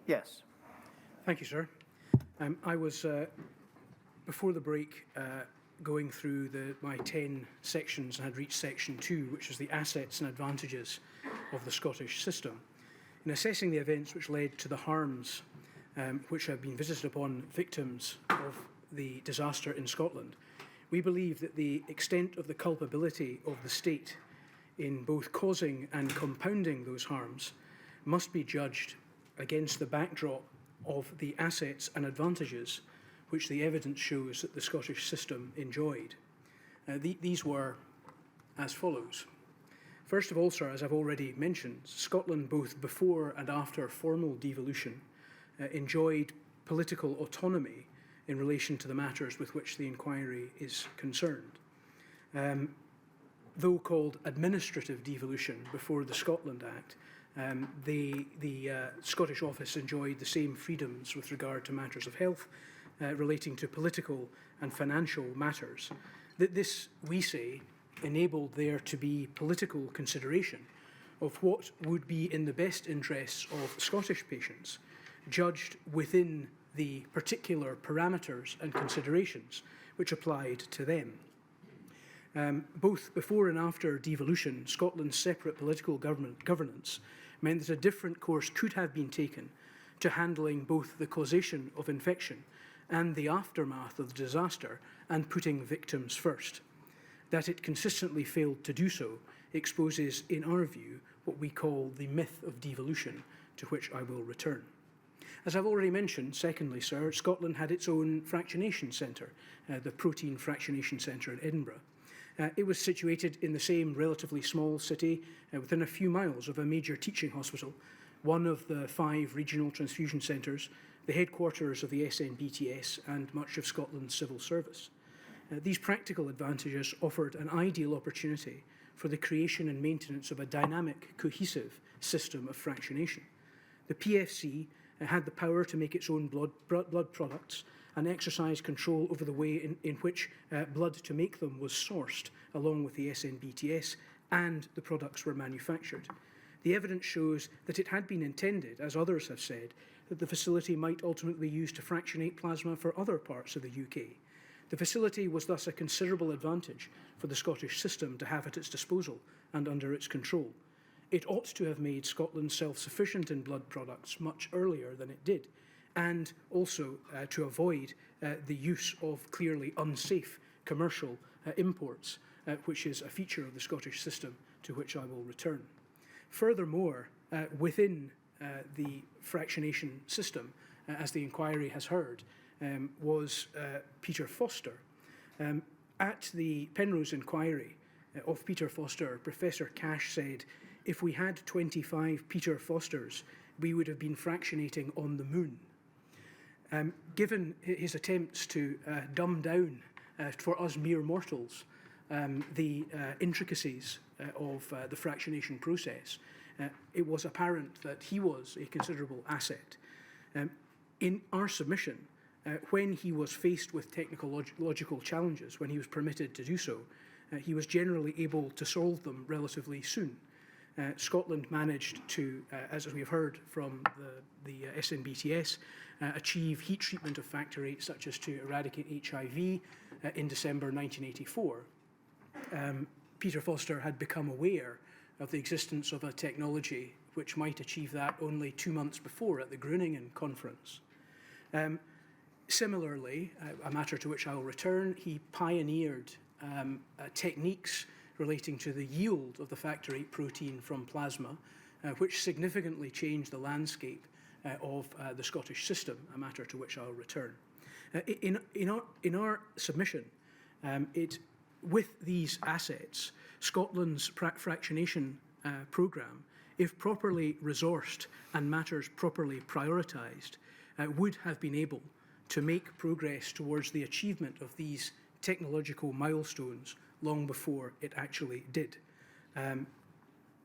Yes. Thank you, sir. I was, before the break, going through my 10 sections and had reached section 2, which is the assets and advantages of the Scottish system. In assessing the events which led to the harms which have been visited upon victims of the disaster in Scotland, we believe that the extent of the culpability of the state in both causing and compounding those harms must be judged against the backdrop of the assets and advantages which the evidence shows that the Scottish system enjoyed. These were as follows. First of all, sir, as I've already mentioned, Scotland, both before and after formal devolution, enjoyed political autonomy in relation to the matters with which the inquiry is concerned. Though called administrative devolution before the Scotland Act, the Scottish Office enjoyed the same freedoms with regard to matters of health relating to political and financial matters. This, we say, enabled there to be political consideration of what would be in the best interests of Scottish patients, judged within the particular parameters and considerations which applied to them. Both before and after devolution, Scotland's separate political governance meant that a different course could have been taken to handling both the causation of infection and the aftermath of the disaster and putting victims first. That it consistently failed to do so exposes, in our view, what we call the myth of devolution, to which I will return. As I've already mentioned, secondly, sir, Scotland had its own fractionation centre, the Protein Fractionation Centre in Edinburgh. It was situated in the same relatively small city within a few miles of a major teaching hospital, one of the 5 regional transfusion centres, the headquarters of the SNBTS and much of Scotland's civil service. These practical advantages offered an ideal opportunity for the creation and maintenance of a dynamic, cohesive system of fractionation. The PFC had the power to make its own blood products and exercise control over the way in which blood to make them was sourced, along with the SNBTS, and the products were manufactured. The evidence shows that it had been intended, as others have said, that the facility might ultimately be used to fractionate plasma for other parts of the UK. The facility was thus a considerable advantage for the Scottish system to have at its disposal and under its control. It ought to have made Scotland self-sufficient in blood products much earlier than it did, and also to avoid the use of clearly unsafe commercial imports, which is a feature of the Scottish system to which I will return. Furthermore, within the fractionation system, as the inquiry has heard, was Peter Foster. At the Penrose inquiry of Peter Foster, Professor Cash said, if we had 25 Peter Fosters, we would have been fractionating on the moon. Given his attempts to dumb down for us mere mortals the intricacies of the fractionation process, it was apparent that he was a considerable asset. In our submission, when he was faced with technological challenges, when he was permitted to do so, he was generally able to solve them relatively soon. Scotland managed to, as we have heard from the SNBTS, achieve heat treatment of factor VIII, such as to eradicate HIV in December 1984. Peter Foster had become aware of the existence of a technology which might achieve that only 2 months before at the Groningen conference. Similarly, a matter to which I will return, he pioneered techniques relating to the yield of the factor VIII protein from plasma, which significantly changed the landscape of the Scottish system, a matter to which I'll return. In our submission, with these assets, Scotland's fractionation programme, if properly resourced and matters properly prioritised, would have been able to make progress towards the achievement of these technological milestones long before it actually did.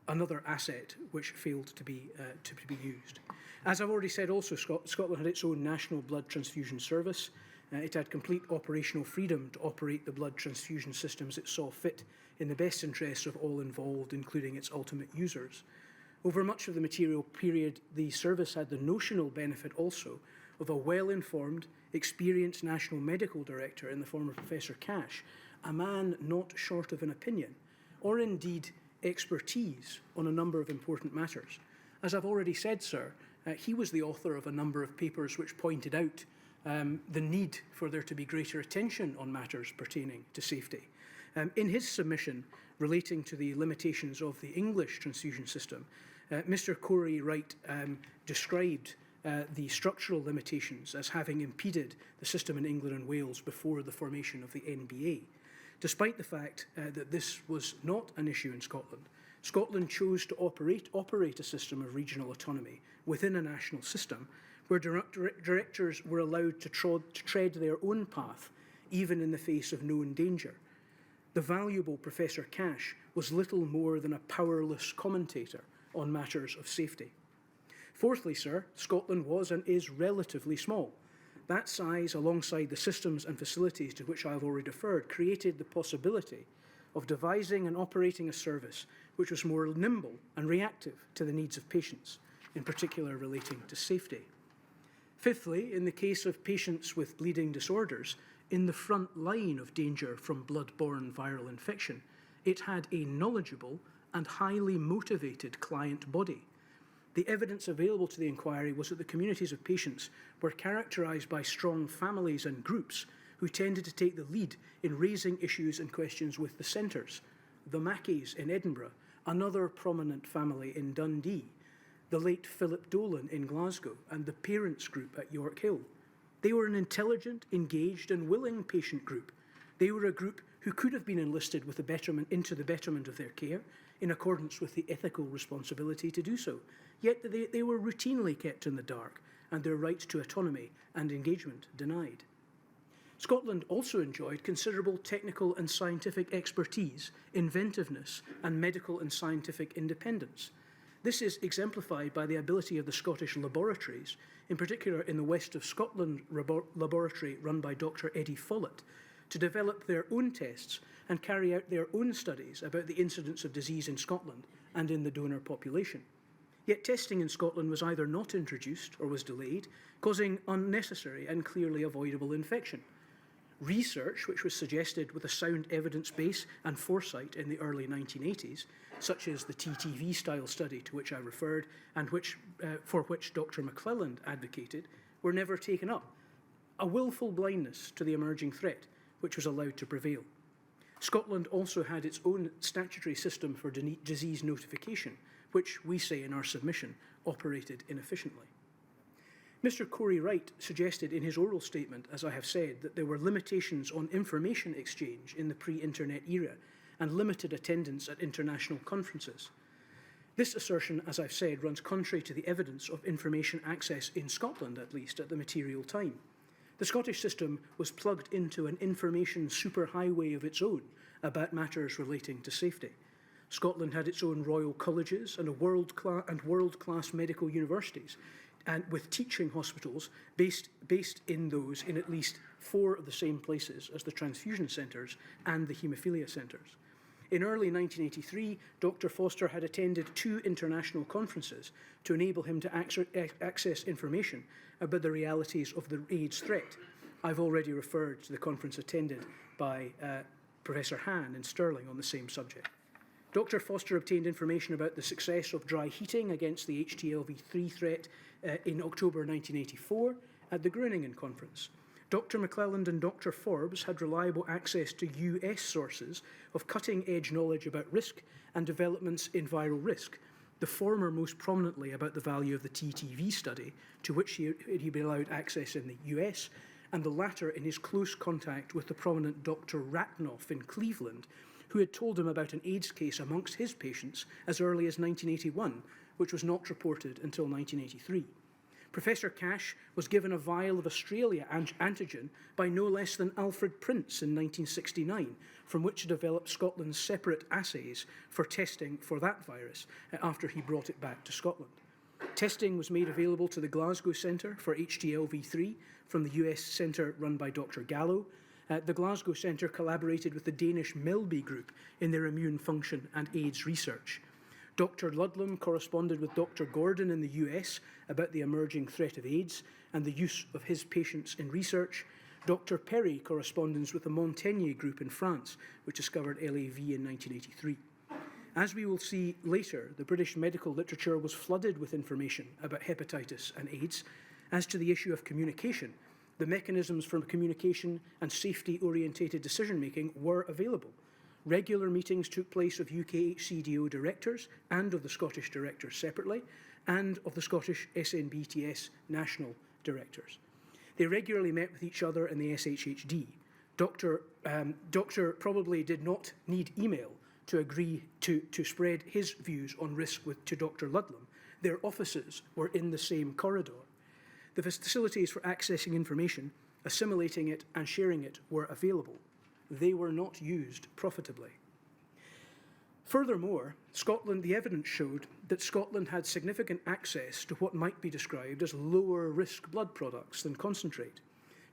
Another asset which failed to be used. As I've already said also, Scotland had its own national blood transfusion service. It had complete operational freedom to operate the blood transfusion systems it saw fit in the best interests of all involved, including its ultimate users. Over much of the material period, the service had the notional benefit also of a well-informed, experienced National Medical Director in the form of Professor Cash, a man not short of an opinion, or indeed expertise on a number of important matters. As I've already said, sir, he was the author of a number of papers which pointed out the need for there to be greater attention on matters pertaining to safety. In his submission relating to the limitations of the English transfusion system, Mr. Corey Wright described the structural limitations as having impeded the system in England and Wales before the formation of the NBA. Despite the fact that this was not an issue in Scotland, Scotland chose to operate a system of regional autonomy within a national system where directors were allowed to tread their own path, even in the face of known danger. The valuable Professor Cash was little more than a powerless commentator on matters of safety. Fourthly, sir, Scotland was and is relatively small. That size, alongside the systems and facilities to which I have already referred, created the possibility of devising and operating a service which was more nimble and reactive to the needs of patients, in particular relating to safety. Fifthly, in the case of patients with bleeding disorders, in the front line of danger from blood-borne viral infection, it had a knowledgeable and highly motivated client body. The evidence available to the inquiry was that the communities of patients were characterised by strong families and groups who tended to take the lead in raising issues and questions with the centres. The Mackeys in Edinburgh, another prominent family in Dundee, the late Philip Dolan in Glasgow, and the Parents Group at York Hill. They were an intelligent, engaged and willing patient group. They were a group who could have been enlisted with into the betterment of their care in accordance with the ethical responsibility to do so. Yet they were routinely kept in the dark and their right to autonomy and engagement denied. Scotland also enjoyed considerable technical and scientific expertise, inventiveness and medical and scientific independence. This is exemplified by the ability of the Scottish laboratories, in particular in the West of Scotland laboratory run by Dr. Eddie Follett, to develop their own tests and carry out their own studies about the incidence of disease in Scotland and in the donor population. Yet testing in Scotland was either not introduced or was delayed, causing unnecessary and clearly avoidable infection. Research, which was suggested with a sound evidence base and foresight in the early 1980s, such as the TTV-style study to which I referred and for which Dr. McClelland advocated, were never taken up. A willful blindness to the emerging threat, which was allowed to prevail. Scotland also had its own statutory system for disease notification, which we say in our submission operated inefficiently. Mr. Corey Wright suggested in his oral statement, as I have said, that there were limitations on information exchange in the pre-internet era and limited attendance at international conferences. This assertion, as I've said, runs contrary to the evidence of information access in Scotland, at least, at the material time. The Scottish system was plugged into an information superhighway of its own about matters relating to safety. Scotland had its own royal colleges and world-class medical universities, and with teaching hospitals based in those in at least 4 of the same places as the transfusion centres and the haemophilia centres. In early 1983, Dr. Foster had attended 2 international conferences to enable him to access information about the realities of the AIDS threat. I've already referred to the conference attended by Professor Hahn in Stirling on the same subject. Dr. Foster obtained information about the success of dry heating against the HTLV-3 threat in October 1984 at the Groningen Conference. Dr. McClelland and Dr. Forbes had reliable access to US sources of cutting-edge knowledge about risk and developments in viral risk, the former most prominently about the value of the TTV study, to which he'd been allowed access in the US, and the latter in his close contact with the prominent Dr. Ratnoff in Cleveland, who had told him about an AIDS case amongst his patients as early as 1981, which was not reported until 1983. Professor Cash was given a vial of Australia antigen by no less than Alfred Prince in 1969, from which to develop Scotland's separate assays for testing for that virus after he brought it back to Scotland. Testing was made available to the Glasgow Centre for HTLV-3 from the US Centre run by Dr. Gallo. The Glasgow Centre collaborated with the Danish Melby Group in their immune function and AIDS research. Dr. Ludlam corresponded with Dr. Gordon in the US about the emerging threat of AIDS and the use of his patients in research. Dr. Perry corresponds with the Montaigne group in France, which discovered LAV in 1983. As we will see later, the British medical literature was flooded with information about hepatitis and AIDS. As to the issue of communication, the mechanisms for communication and safety-orientated decision-making were available. Regular meetings took place of UK CDO directors and of the Scottish directors separately, and of the Scottish SNBTS national directors. They regularly met with each other in the SHHD. Doctor probably did not need email to agree to spread his views on risk to Dr. Ludlam. Their offices were in the same corridor. The facilities for accessing information, assimilating it and sharing it were available. They were not used profitably. Furthermore, the evidence showed that Scotland had significant access to what might be described as lower risk blood products than concentrate.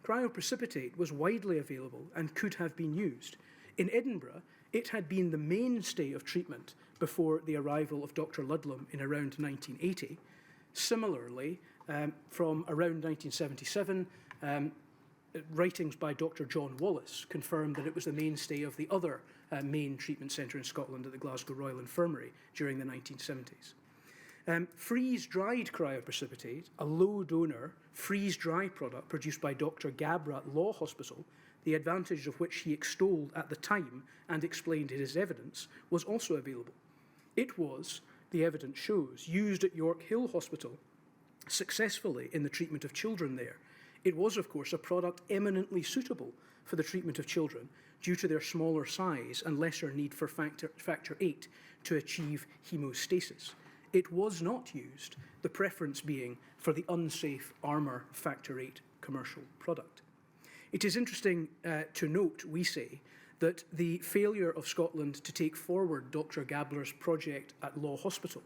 Cryoprecipitate was widely available and could have been used. In Edinburgh, it had been the mainstay of treatment before the arrival of Dr. Ludlam in around 1980. Similarly, from around 1977, writings by Dr. John Wallace confirmed that it was the mainstay of the other main treatment centre in Scotland at the Glasgow Royal Infirmary during the 1970s. Freeze-dried cryoprecipitate, a low-donor freeze-dry product produced by Dr. Gabra Law Hospital, the advantage of which he extolled at the time and explained in his evidence, was also available. It was, the evidence shows, used at York Hill Hospital successfully in the treatment of children there. It was, of course, a product eminently suitable for the treatment of children due to their smaller size and lesser need for factor VIII to achieve hemostasis. It was not used, the preference being for the unsafe Armour factor VIII commercial product. It is interesting to note, we say, that the failure of Scotland to take forward Dr. Gabler's project at Law Hospital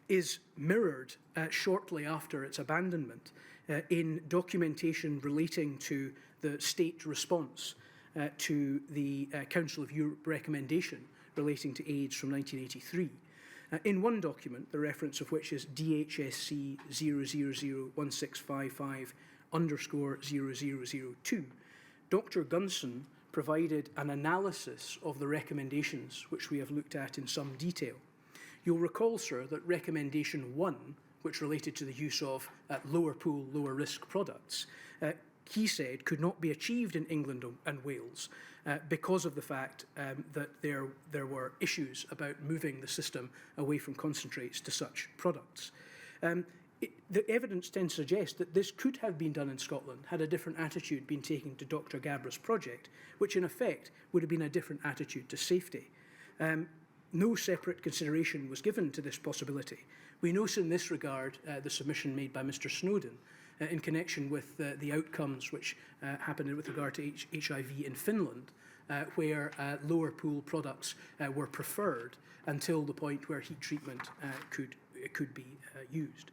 is mirrored shortly after its abandonment in documentation relating to the state response to the Council of Europe recommendation relating to AIDS from 1983. In one document, the reference of which is DHSC 0001655_0002, Dr. Gunson provided an analysis of the recommendations which we have looked at in some detail. You'll recall, sir, that recommendation 1, which related to the use of lower pool, lower risk products, he said could not be achieved in England and Wales because of the fact that there were issues about moving the system away from concentrates to such products. The evidence tends to suggest that this could have been done in Scotland had a different attitude been taken to Dr. Gabra's project, which in effect would have been a different attitude to safety. No separate consideration was given to this possibility. We note in this regard the submission made by Mr. Snowden in connection with the outcomes which happened with regard to HIV in Finland, where lower pool products were preferred until the point where heat treatment could be used.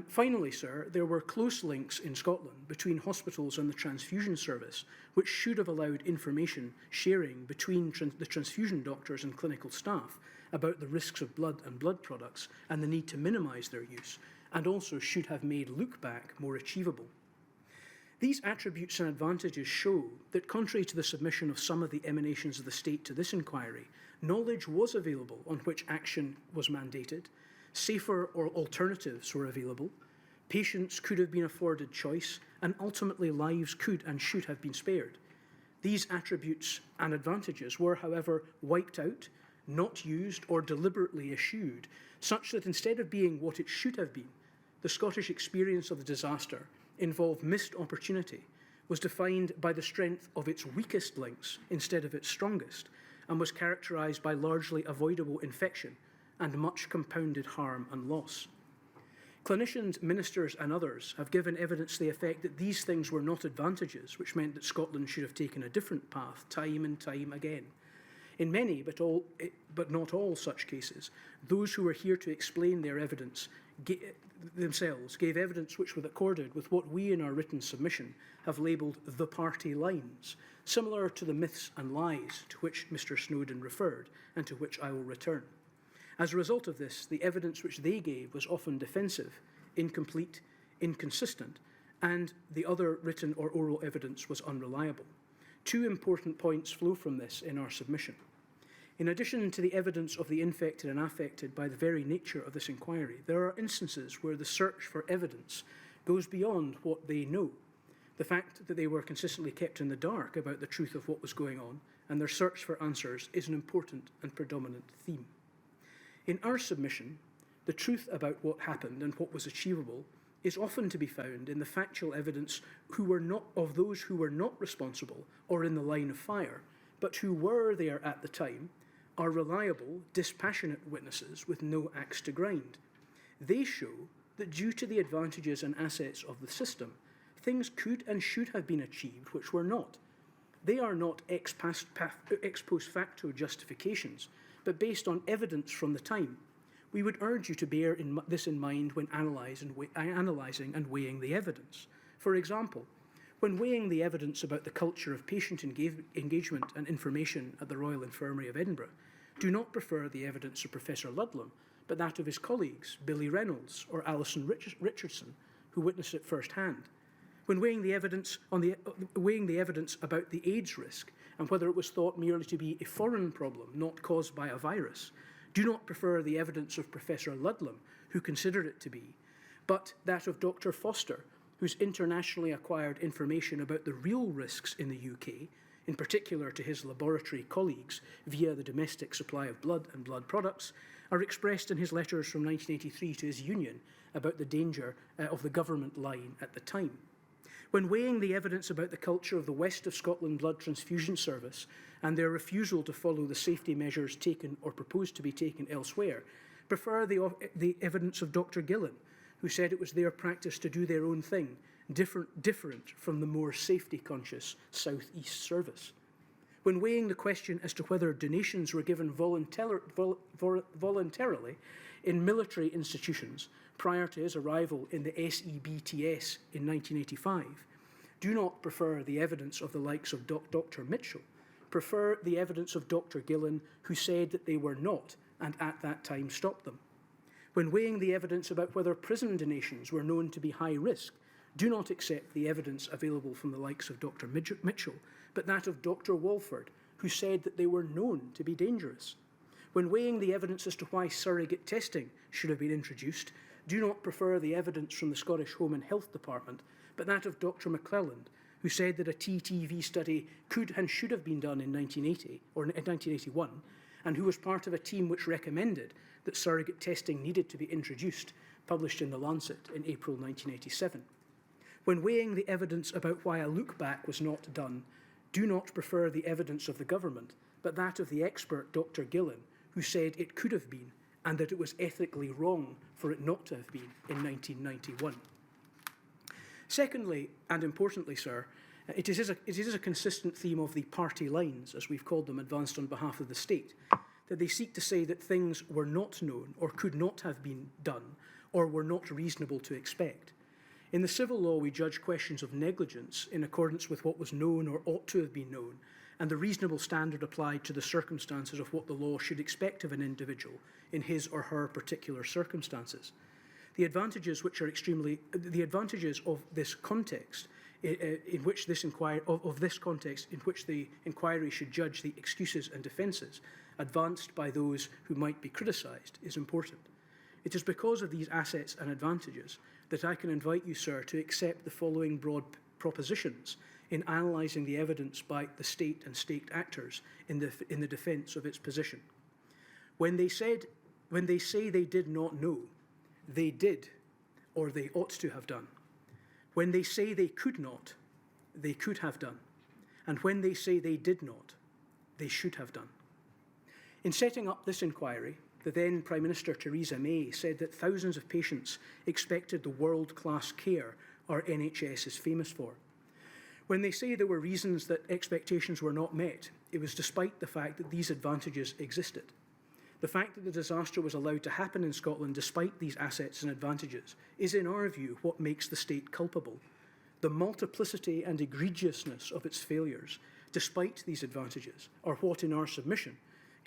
Finally, sir, there were close links in Scotland between hospitals and the transfusion service, which should have allowed information sharing between the transfusion doctors and clinical staff about the risks of blood and blood products and the need to minimise their use, and also should have made look-back more achievable. These attributes and advantages show that, contrary to the submission of some of the emanations of the state to this inquiry, knowledge was available on which action was mandated, safer or alternatives were available, patients could have been afforded choice, and ultimately lives could and should have been spared. These attributes and advantages were, however, wiped out, not used or deliberately eschewed, such that instead of being what it should have been, the Scottish experience of the disaster involved missed opportunity, was defined by the strength of its weakest links instead of its strongest, and was characterised by largely avoidable infection and much compounded harm and loss. Clinicians, ministers and others have given evidence to the effect that these things were not advantages, which meant that Scotland should have taken a different path time and time again. In many, but not all such cases, those who were here to explain their evidence themselves gave evidence which was accorded with what we in our written submission have labelled the party lines, similar to the myths and lies to which Mr. Snowden referred and to which I will return. As a result of this, the evidence which they gave was often defensive, incomplete, inconsistent, and the other written or oral evidence was unreliable. Two important points flow from this in our submission. In addition to the evidence of the infected and affected by the very nature of this inquiry, there are instances where the search for evidence goes beyond what they know. The fact that they were consistently kept in the dark about the truth of what was going on and their search for answers is an important and predominant theme. In our submission, the truth about what happened and what was achievable is often to be found in the factual evidence of those who were not responsible or in the line of fire, but who were there at the time, are reliable, dispassionate witnesses with no axe to grind. They show that due to the advantages and assets of the system, things could and should have been achieved which were not. They are not ex post facto justifications, but based on evidence from the time. We would urge you to bear this in mind when analysing and weighing the evidence. For example, when weighing the evidence about the culture of patient engagement and information at the Royal Infirmary of Edinburgh, do not prefer the evidence of Professor Ludlam, but that of his colleagues, Billy Reynolds or Alison Richardson, who witnessed it firsthand. When weighing the evidence about the AIDS risk and whether it was thought merely to be a foreign problem, not caused by a virus, do not prefer the evidence of Professor Ludlam, who considered it to be, but that of Dr. Foster, whose internationally acquired information about the real risks in the UK, in particular to his laboratory colleagues via the domestic supply of blood and blood products, are expressed in his letters from 1983 to his union about the danger of the government line at the time. When weighing the evidence about the culture of the West of Scotland Blood Transfusion Service and their refusal to follow the safety measures taken or proposed to be taken elsewhere, prefer the evidence of Dr. Gillen, who said it was their practice to do their own thing, different from the more safety-conscious South East Service. When weighing the question as to whether donations were given voluntarily in military institutions prior to his arrival in the SEBTS in 1985, do not prefer the evidence of the likes of Dr. Mitchell. Prefer the evidence of Dr. Gillen, who said that they were not, and at that time stopped them. When weighing the evidence about whether prison donations were known to be high risk, do not accept the evidence available from the likes of Dr. Mitchell, but that of Dr. Walford, who said that they were known to be dangerous. When weighing the evidence as to why surrogate testing should have been introduced, do not prefer the evidence from the Scottish Home and Health Department, but that of Dr. McClelland, who said that a TTV study could and should have been done in 1980 or in 1981, and who was part of a team which recommended that surrogate testing needed to be introduced, published in The Lancet in April 1987. When weighing the evidence about why a look-back was not done, do not prefer the evidence of the government, but that of the expert Dr. Gillen, who said it could have been, and that it was ethically wrong for it not to have been in 1991. Secondly, and importantly, sir, it is a consistent theme of the party lines, as we've called them, advanced on behalf of the state, that they seek to say that things were not known or could not have been done or were not reasonable to expect. In the civil law, we judge questions of negligence in accordance with what was known or ought to have been known, and the reasonable standard applied to the circumstances of what the law should expect of an individual in his or her particular circumstances. The advantages of this context in which the inquiry should judge the excuses and defences advanced by those who might be criticised is important. It is because of these assets and advantages that I can invite you, sir, to accept the following broad propositions in analysing the evidence by the state and state actors in the defence of its position. When they say they did not know, they did, or they ought to have done. When they say they could not, they could have done. And when they say they did not, they should have done. In setting up this inquiry, the then Prime Minister Theresa May said that thousands of patients expected the world-class care our NHS is famous for. When they say there were reasons that expectations were not met, it was despite the fact that these advantages existed. The fact that the disaster was allowed to happen in Scotland despite these assets and advantages is, in our view, what makes the state culpable. The multiplicity and egregiousness of its failures, despite these advantages, are what, in our submission,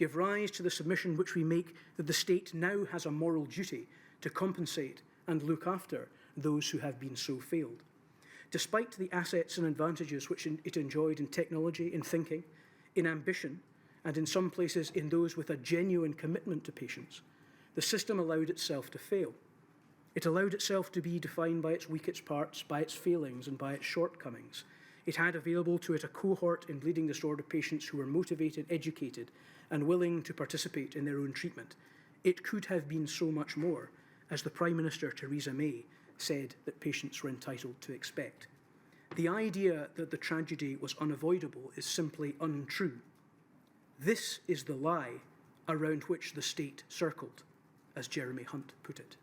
give rise to the submission which we make that the state now has a moral duty to compensate and look after those who have been so failed. Despite the assets and advantages which it enjoyed in technology, in thinking, in ambition, and in some places in those with a genuine commitment to patients, the system allowed itself to fail. It allowed itself to be defined by its weakest parts, by its failings, and by its shortcomings. It had available to it a cohort in bleeding disorder patients who were motivated, educated, and willing to participate in their own treatment. It could have been so much more, as the Prime Minister, Theresa May, said that patients were entitled to expect. The idea that the tragedy was unavoidable is simply untrue. This is the lie around which the state circled, as Jeremy Hunt put it.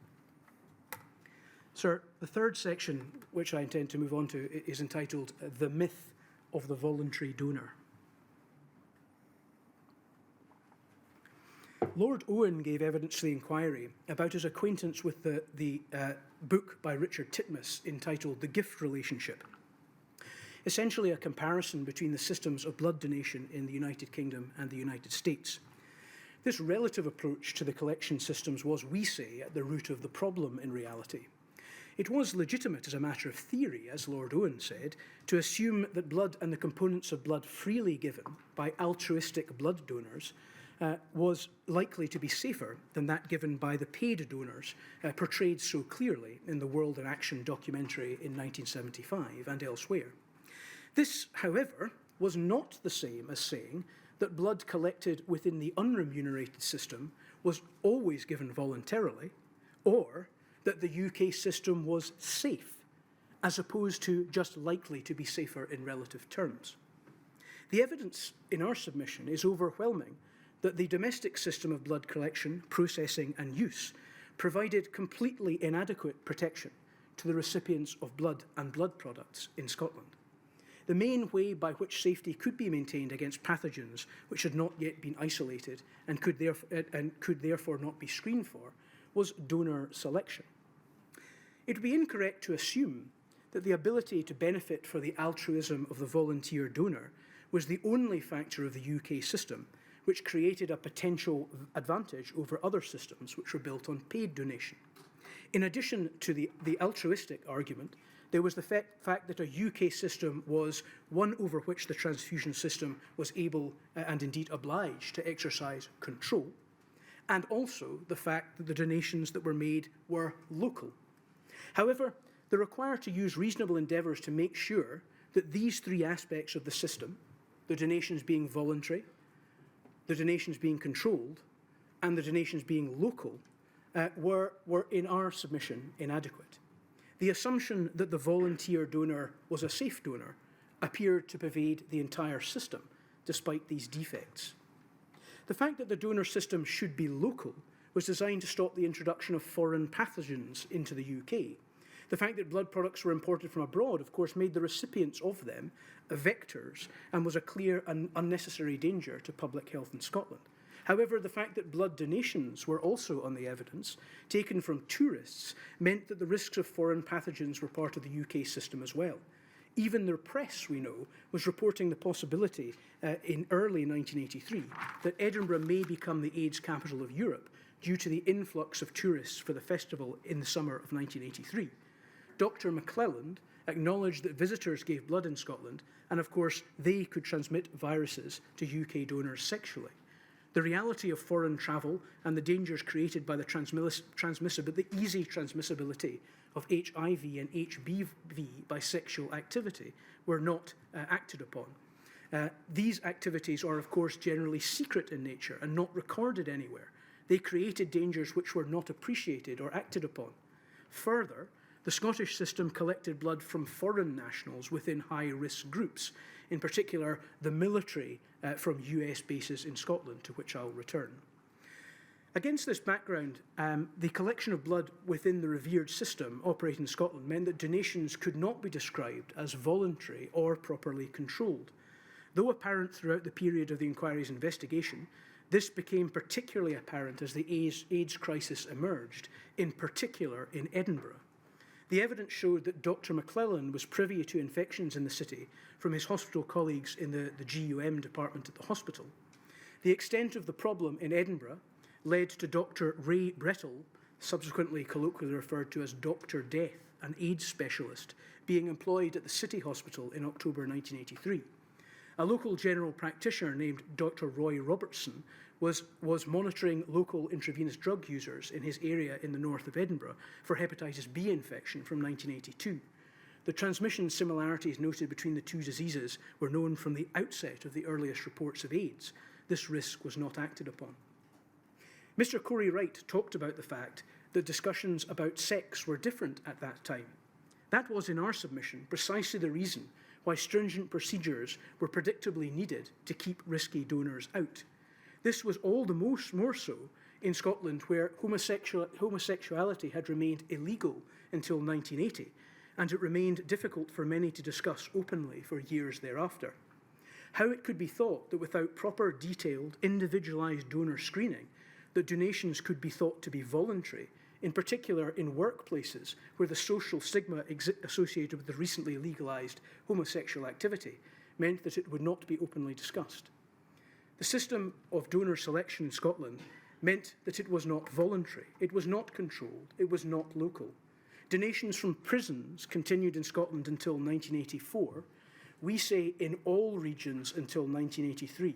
Sir, the third section, which I intend to move on to, is entitled The Myth of the Voluntary Donor. Lord Owen gave evidence to the inquiry about his acquaintance with the book by Richard Titmuss entitled The Gift Relationship, essentially a comparison between the systems of blood donation in the United Kingdom and the United States. This relative approach to the collection systems was, we say, at the root of the problem in reality. It was legitimate as a matter of theory, as Lord Owen said, to assume that blood and the components of blood freely given by altruistic blood donors was likely to be safer than that given by the paid donors portrayed so clearly in the World in Action documentary in 1975 and elsewhere. This, however, was not the same as saying that blood collected within the unremunerated system was always given voluntarily, or that the UK system was safe, as opposed to just likely to be safer in relative terms. The evidence in our submission is overwhelming that the domestic system of blood collection, processing and use provided completely inadequate protection to the recipients of blood and blood products in Scotland. The main way by which safety could be maintained against pathogens which had not yet been isolated and could therefore not be screened for was donor selection. It would be incorrect to assume that the ability to benefit for the altruism of the volunteer donor was the only factor of the UK system which created a potential advantage over other systems which were built on paid donation. In addition to the altruistic argument, there was the fact that a UK system was one over which the transfusion system was able and indeed obliged to exercise control, and also the fact that the donations that were made were local. However, they require to use reasonable endeavours to make sure that these three aspects of the system, the donations being voluntary, the donations being controlled, and the donations being local, were in our submission inadequate. The assumption that the volunteer donor was a safe donor appeared to pervade the entire system, despite these defects. The fact that the donor system should be local was designed to stop the introduction of foreign pathogens into the UK. The fact that blood products were imported from abroad, of course, made the recipients of them vectors and was a clear and unnecessary danger to public health in Scotland. However, the fact that blood donations were also on the evidence, taken from tourists, meant that the risks of foreign pathogens were part of the UK system as well. Even the press, we know, was reporting the possibility in early 1983 that Edinburgh may become the AIDS capital of Europe due to the influx of tourists for the festival in the summer of 1983. Dr. McClelland acknowledged that visitors gave blood in Scotland, and of course they could transmit viruses to UK donors sexually. The reality of foreign travel and the dangers created by the easy transmissibility of HIV and HBV by sexual activity were not acted upon. These activities are, of course, generally secret in nature and not recorded anywhere. They created dangers which were not appreciated or acted upon. Further, the Scottish system collected blood from foreign nationals within high-risk groups, in particular the military from US bases in Scotland, to which I'll return. Against this background, the collection of blood within the revered system operating in Scotland meant that donations could not be described as voluntary or properly controlled. Though apparent throughout the period of the inquiry's investigation, this became particularly apparent as the AIDS crisis emerged, in particular in Edinburgh. The evidence showed that Dr. McClelland was privy to infections in the city from his hospital colleagues in the GUM department at the hospital. The extent of the problem in Edinburgh led to Dr. Ray Brettle, subsequently colloquially referred to as Dr. Death, an AIDS specialist, being employed at the City Hospital in October 1983. A local general practitioner named Dr. Roy Robertson was monitoring local intravenous drug users in his area in the north of Edinburgh for hepatitis B infection from 1982. The transmission similarities noted between the two diseases were known from the outset of the earliest reports of AIDS. This risk was not acted upon. Mr. Corey Wright talked about the fact that discussions about sex were different at that time. That was, in our submission, precisely the reason why stringent procedures were predictably needed to keep risky donors out. This was all the more so in Scotland, where homosexuality had remained illegal until 1980, and it remained difficult for many to discuss openly for years thereafter. How it could be thought that without proper, detailed, individualised donor screening, that donations could be thought to be voluntary, in particular in workplaces where the social stigma associated with the recently legalised homosexual activity meant that it would not be openly discussed. The system of donor selection in Scotland meant that it was not voluntary, it was not controlled, it was not local. Donations from prisons continued in Scotland until 1984. We say in all regions until 1983.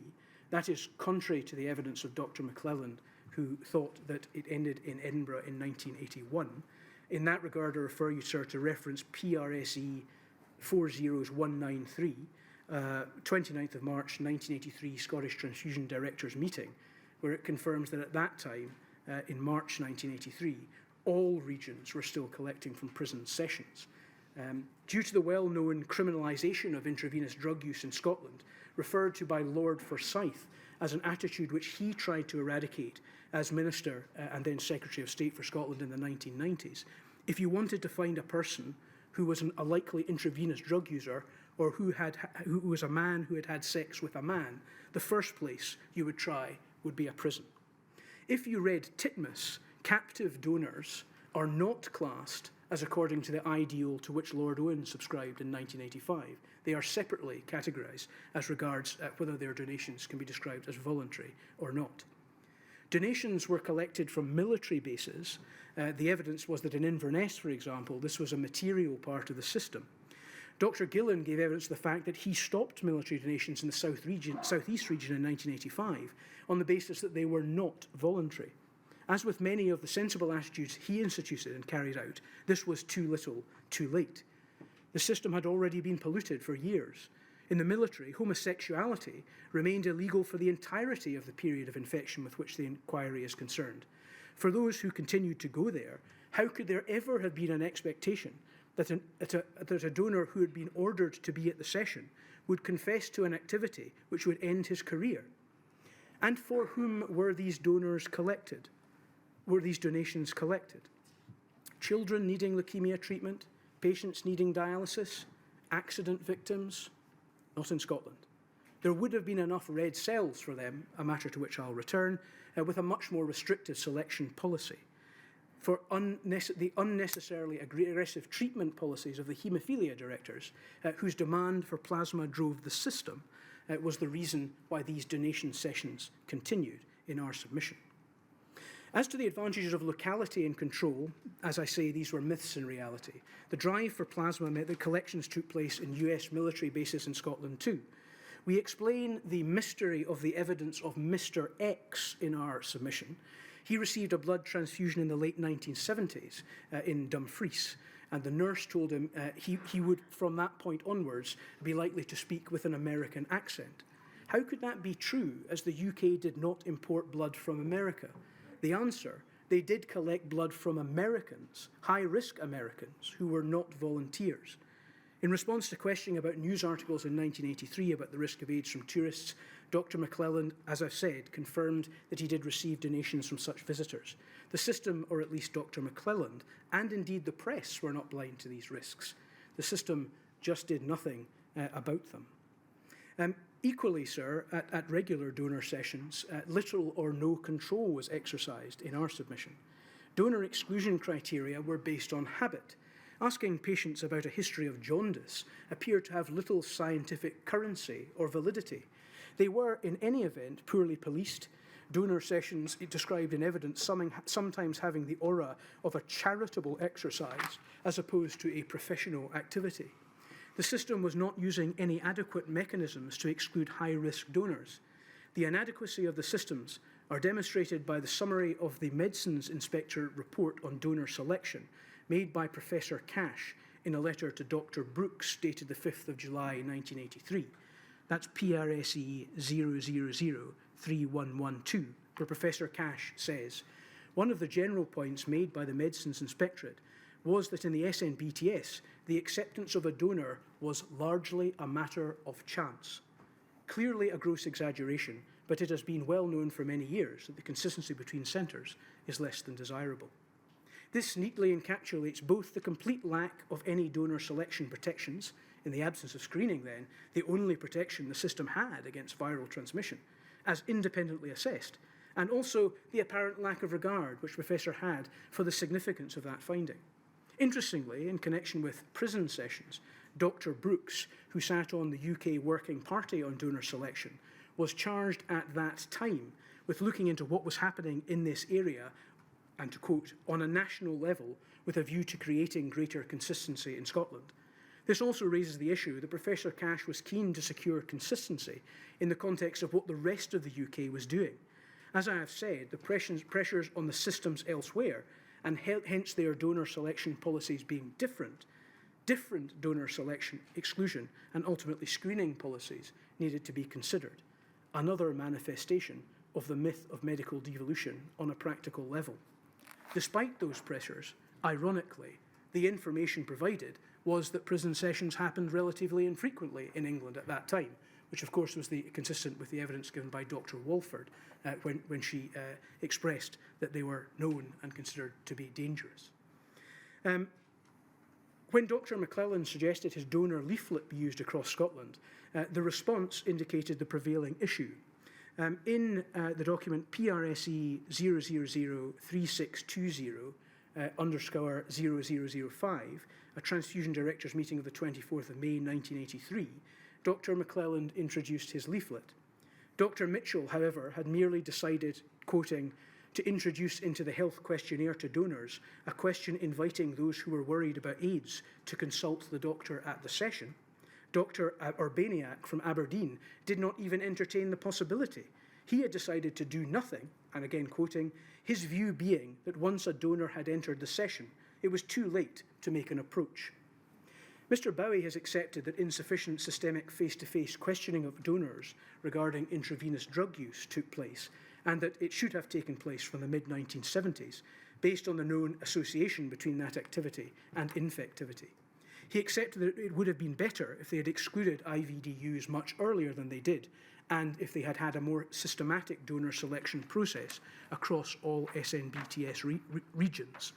That is contrary to the evidence of Dr. McClelland, who thought that it ended in Edinburgh in 1981. In that regard, I refer you, sir, to reference PRSE 40193, 29th of March 1983 Scottish Transfusion Directors Meeting, where it confirms that at that time, in March 1983, all regions were still collecting from prison sessions. Due to the well-known criminalisation of intravenous drug use in Scotland, referred to by Lord Forsyth as an attitude which he tried to eradicate as Minister and then Secretary of State for Scotland in the 1990s, if you wanted to find a person who was a likely intravenous drug user or who was a man who had had sex with a man, the first place you would try would be a prison. If you read Titmus, captive donors are not classed as according to the ideal to which Lord Owen subscribed in 1985. They are separately categorised as regards whether their donations can be described as voluntary or not. Donations were collected from military bases. The evidence was that in Inverness, for example, this was a material part of the system. Dr. Gillen gave evidence of the fact that he stopped military donations in the southeast region in 1985 on the basis that they were not voluntary. As with many of the sensible attitudes he instituted and carried out, this was too little, too late. The system had already been polluted for years. In the military, homosexuality remained illegal for the entirety of the period of infection with which the inquiry is concerned. For those who continued to go there, how could there ever have been an expectation that a donor who had been ordered to be at the session would confess to an activity which would end his career? And for whom were these donors collected? Were these donations collected? Children needing leukemia treatment, patients needing dialysis, accident victims? Not in Scotland. There would have been enough red cells for them, a matter to which I'll return, with a much more restrictive selection policy. For the unnecessarily aggressive treatment policies of the haemophilia directors, whose demand for plasma drove the system, was the reason why these donation sessions continued in our submission. As to the advantages of locality and control, as I say, these were myths in reality. The drive for plasma meant that collections took place in US military bases in Scotland too. We explain the mystery of the evidence of Mr. X in our submission. He received a blood transfusion in the late 1970s in Dumfries, and the nurse told him he would, from that point onwards, be likely to speak with an American accent. How could that be true, as the UK did not import blood from America? The answer, they did collect blood from Americans, high-risk Americans, who were not volunteers. In response to questioning about news articles in 1983 about the risk of AIDS from tourists, Dr. McClelland, as I've said, confirmed that he did receive donations from such visitors. The system, or at least Dr. McClelland, and indeed the press, were not blind to these risks. The system just did nothing about them. Equally, sir, at regular donor sessions, little or no control was exercised in our submission. Donor exclusion criteria were based on habit. Asking patients about a history of jaundice appeared to have little scientific currency or validity. They were, in any event, poorly policed. Donor sessions described in evidence sometimes having the aura of a charitable exercise as opposed to a professional activity. The system was not using any adequate mechanisms to exclude high-risk donors. The inadequacy of the systems are demonstrated by the summary of the Medicines Inspector report on donor selection made by Professor Cash in a letter to Dr. Brooks dated the 5th of July 1983. That's PRSE 0003112, where Professor Cash says, one of the general points made by the Medicines Inspectorate was that in the SNBTS, the acceptance of a donor was largely a matter of chance. Clearly a gross exaggeration, but it has been well known for many years that the consistency between centres is less than desirable. This neatly encapsulates both the complete lack of any donor selection protections, in the absence of screening then, the only protection the system had against viral transmission, as independently assessed, and also the apparent lack of regard which Professor had for the significance of that finding. Interestingly, in connection with prison sessions, Dr. Brooks, who sat on the UK Working Party on donor selection, was charged at that time with looking into what was happening in this area, and to quote, on a national level with a view to creating greater consistency in Scotland. This also raises the issue that Professor Cash was keen to secure consistency in the context of what the rest of the UK was doing. As I have said, the pressures on the systems elsewhere, and hence their donor selection policies being different donor selection, exclusion, and ultimately screening policies needed to be considered. Another manifestation of the myth of medical devolution on a practical level. Despite those pressures, ironically, the information provided was that prison sessions happened relatively infrequently in England at that time, which of course was consistent with the evidence given by Dr. Walford when she expressed that they were known and considered to be dangerous. When Dr. McClellan suggested his donor leaflet be used across Scotland, the response indicated the prevailing issue. In the document PRSE 0003620 underscore 0005, a transfusion directors meeting of the 24th of May 1983, Dr. McClelland introduced his leaflet. Dr. Mitchell, however, had merely decided, quoting, to introduce into the health questionnaire to donors a question inviting those who were worried about AIDS to consult the doctor at the session. Dr. Urbaniak from Aberdeen did not even entertain the possibility. He had decided to do nothing, and again quoting, his view being that once a donor had entered the session, it was too late to make an approach. Mr. Bowie has accepted that insufficient systemic face-to-face questioning of donors regarding intravenous drug use took place, and that it should have taken place from the mid-1970s, based on the known association between that activity and infectivity. He accepted that it would have been better if they had excluded IVD use much earlier than they did, and if they had had a more systematic donor selection process across all SNBTS regions.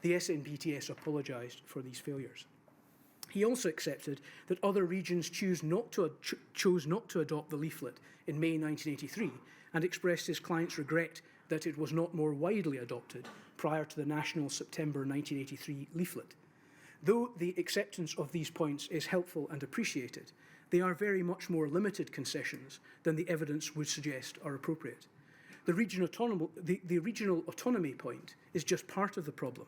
The SNBTS apologised for these failures. He also accepted that other regions chose not to adopt the leaflet in May 1983 and expressed his client's regret that it was not more widely adopted prior to the national September 1983 leaflet. Though the acceptance of these points is helpful and appreciated, they are very much more limited concessions than the evidence would suggest are appropriate. The regional autonomy point is just part of the problem.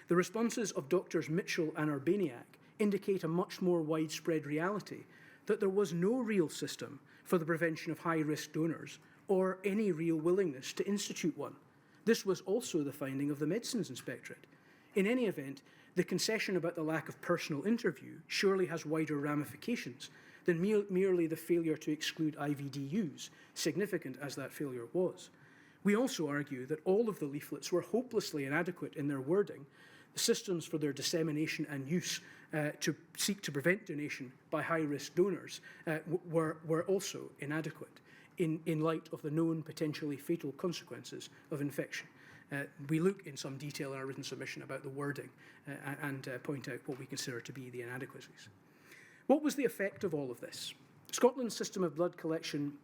The responses of Drs. Mitchell and Urbaniak indicate a much more widespread reality that there was no real system for the prevention of high-risk donors or any real willingness to institute one. This was also the finding of the Medicines Inspectorate. In any event, the concession about the lack of personal interview surely has wider ramifications than merely the failure to exclude IVD use, significant as that failure was. We also argue that all of the leaflets were hopelessly inadequate in their wording. The systems for their dissemination and use to seek to prevent donation by high-risk donors were also inadequate in light of the known potentially fatal consequences of infection. We look in some detail in our written submission about the wording and point out what we consider to be the inadequacies. What was the effect of all of this? Scotland's system of blood collection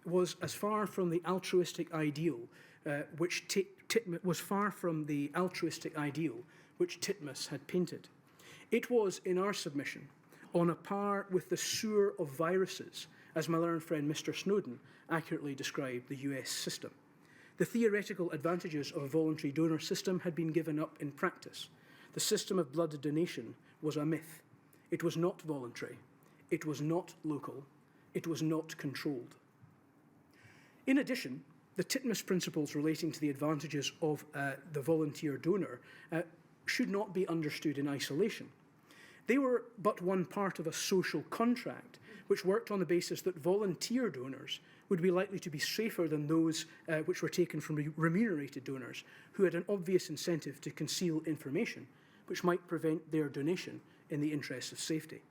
was as far from the altruistic ideal which Titmuss had painted. It was, in our submission, on a par with the sewer of viruses as my learned friend Mr. Snowden accurately described the US system. The theoretical advantages of a voluntary donor system had been given up in practice. The system of blood donation was a myth. It was not voluntary. It was not local. It was not controlled. In addition, the Titmus principles relating to the advantages of the volunteer donor should not be understood in isolation. They were but one part of a social contract which worked on the basis that volunteer donors would be likely to be safer than those which were taken from remunerated donors who had an obvious incentive to conceal information which might prevent their donation in the interests of safety.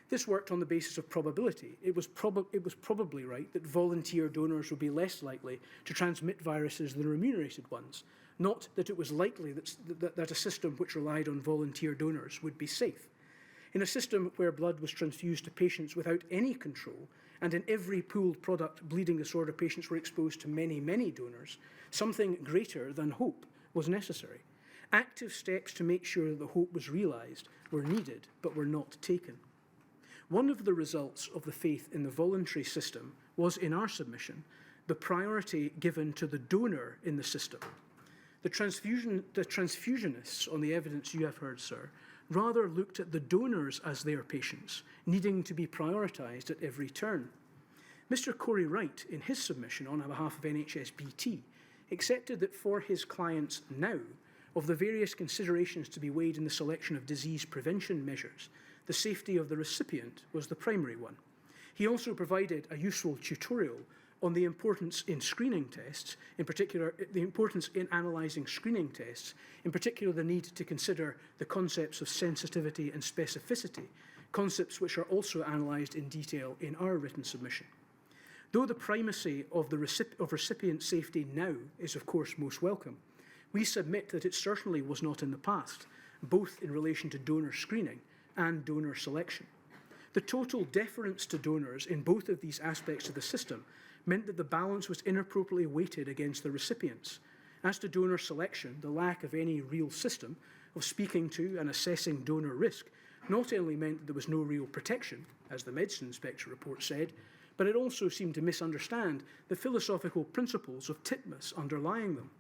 This worked on the basis of probability. It was probably right that volunteer donors would be less likely to transmit viruses than remunerated ones, not that it was likely that a system which relied on volunteer donors would be safe. In a system where blood was transfused to patients without any control, and in every pooled product bleeding disorder patients were exposed to many, many donors, something greater than hope was necessary. Active steps to make sure that the hope was realised were needed, but were not taken. One of the results of the faith in the voluntary system was, in our submission, the priority given to the donor in the system. The transfusionists, on the evidence you have heard, sir, rather looked at the donors as their patients, needing to be prioritised at every turn. Mr. Corey Wright, in his submission on behalf of NHSBT, accepted that for his clients now, of the various considerations to be weighed in the selection of disease prevention measures, the safety of the recipient was the primary one. He also provided a useful tutorial on the importance in screening tests, in particular, the importance in analysing screening tests, in particular the need to consider the concepts of sensitivity and specificity, concepts which are also analysed in detail in our written submission. Though the primacy of recipient safety now is of course most welcome, we submit that it certainly was not in the past, both in relation to donor screening and donor selection. The total deference to donors in both of these aspects of the system meant that the balance was inappropriately weighted against the recipients. As to donor selection, the lack of any real system of speaking to and assessing donor risk not only meant that there was no real protection, as the Medicine Inspection report said, but it also seemed to misunderstand the philosophical principles of Titmus underlying them.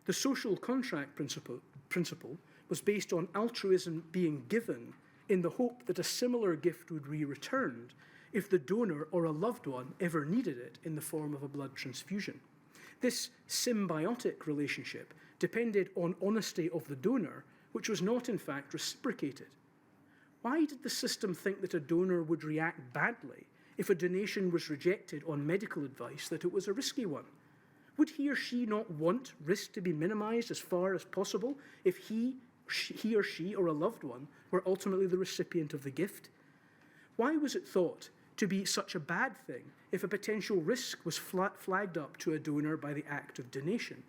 The social contract principle was based on altruism being given in the hope that a similar gift would be returned if the donor or a loved one ever needed it in the form of a blood transfusion. This symbiotic relationship depended on honesty of the donor, which was not in fact reciprocated. Why did the system think that a donor would react badly if a donation was rejected on medical advice that it was a risky one? Would he or she not want risk to be minimised as far as possible if he or she or a loved one were ultimately the recipient of the gift? Why was it thought to be such a bad thing if a potential risk was flagged up to a donor by the act of donation?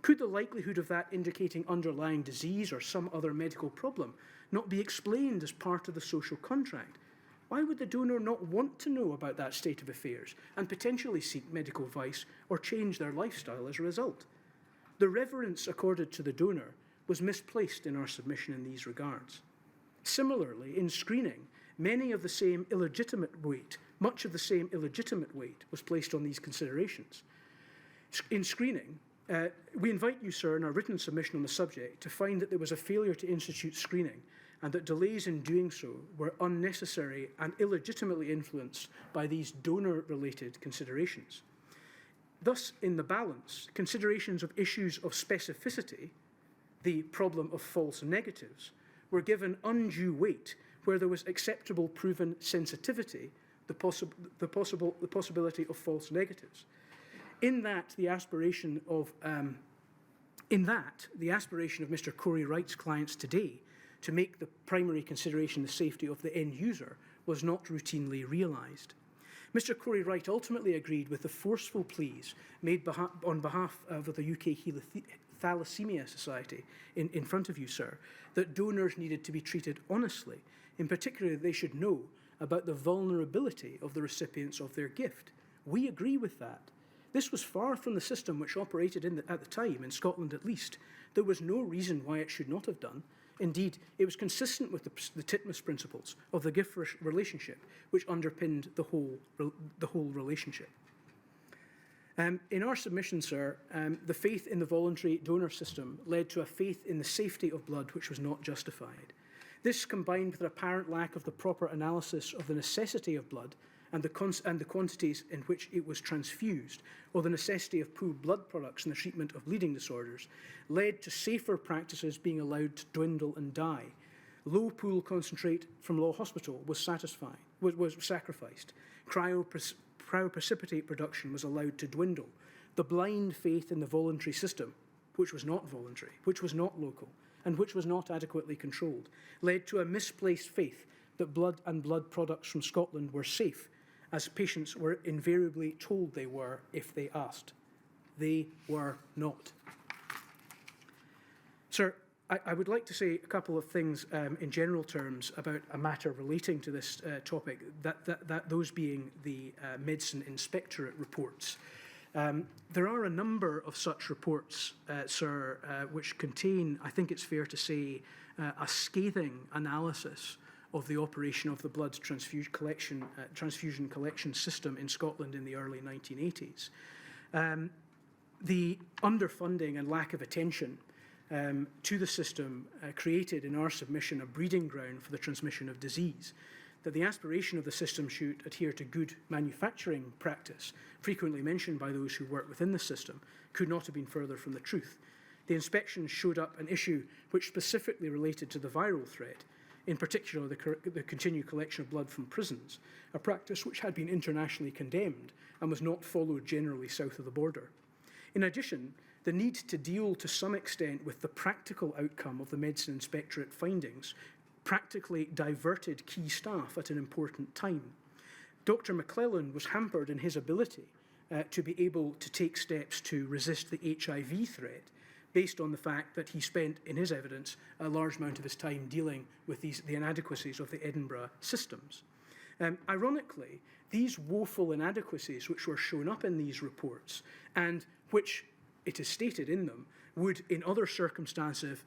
Could the likelihood of that indicating underlying disease or some other medical problem not be explained as part of the social contract? Why would the donor not want to know about that state of affairs and potentially seek medical advice or change their lifestyle as a result? The reverence accorded to the donor was misplaced in our submission in these regards. Similarly, in screening, much of the same illegitimate weight was placed on these considerations. In screening, we invite you, sir, in our written submission on the subject to find that there was a failure to institute screening and that delays in doing so were unnecessary and illegitimately influenced by these donor-related considerations. Thus, in the balance, considerations of issues of specificity, the problem of false negatives, were given undue weight where there was acceptable proven sensitivity, the possibility of false negatives. In that, the aspiration of Mr. Corey Wright's clients today to make the primary consideration the safety of the end user was not routinely realised. Mr. Corey Wright ultimately agreed with the forceful pleas made on behalf of the UK Thalassemia Society in front of you, sir, that donors needed to be treated honestly. In particular, they should know about the vulnerability of the recipients of their gift. We agree with that. This was far from the system which operated at the time, in Scotland at least. There was no reason why it should not have done. Indeed, it was consistent with the Titmus principles of the gift relationship, which underpinned the whole relationship. In our submission, sir, the faith in the voluntary donor system led to a faith in the safety of blood which was not justified. This, combined with an apparent lack of the proper analysis of the necessity of blood and the quantities in which it was transfused, or the necessity of pooled blood products in the treatment of bleeding disorders, led to safer practices being allowed to dwindle and die. Low pool concentrate from Law Hospital was sacrificed. Cryoprecipitate production was allowed to dwindle. The blind faith in the voluntary system, which was not voluntary, which was not local, and which was not adequately controlled, led to a misplaced faith that blood and blood products from Scotland were safe, as patients were invariably told they were if they asked. They were not. Sir, I would like to say a couple of things in general terms about a matter relating to this topic, those being the Medicine Inspectorate reports. There are a number of such reports, sir, which contain, I think it's fair to say, a scathing analysis of the operation of the blood transfusion collection system in Scotland in the early 1980s. The underfunding and lack of attention to the system created in our submission a breeding ground for the transmission of disease. That the aspiration of the system should adhere to good manufacturing practice, frequently mentioned by those who work within the system, could not have been further from the truth. The inspections showed up an issue which specifically related to the viral threat, in particular the continued collection of blood from prisons, a practice which had been internationally condemned and was not followed generally south of the border. In addition, the need to deal to some extent with the practical outcome of the Medicine Inspectorate findings practically diverted key staff at an important time. Dr. McClellan was hampered in his ability to be able to take steps to resist the HIV threat, based on the fact that he spent, in his evidence, a large amount of his time dealing with the inadequacies of the Edinburgh systems. Ironically, these woeful inadequacies which were shown up in these reports, and which it is stated in them, would in other circumstances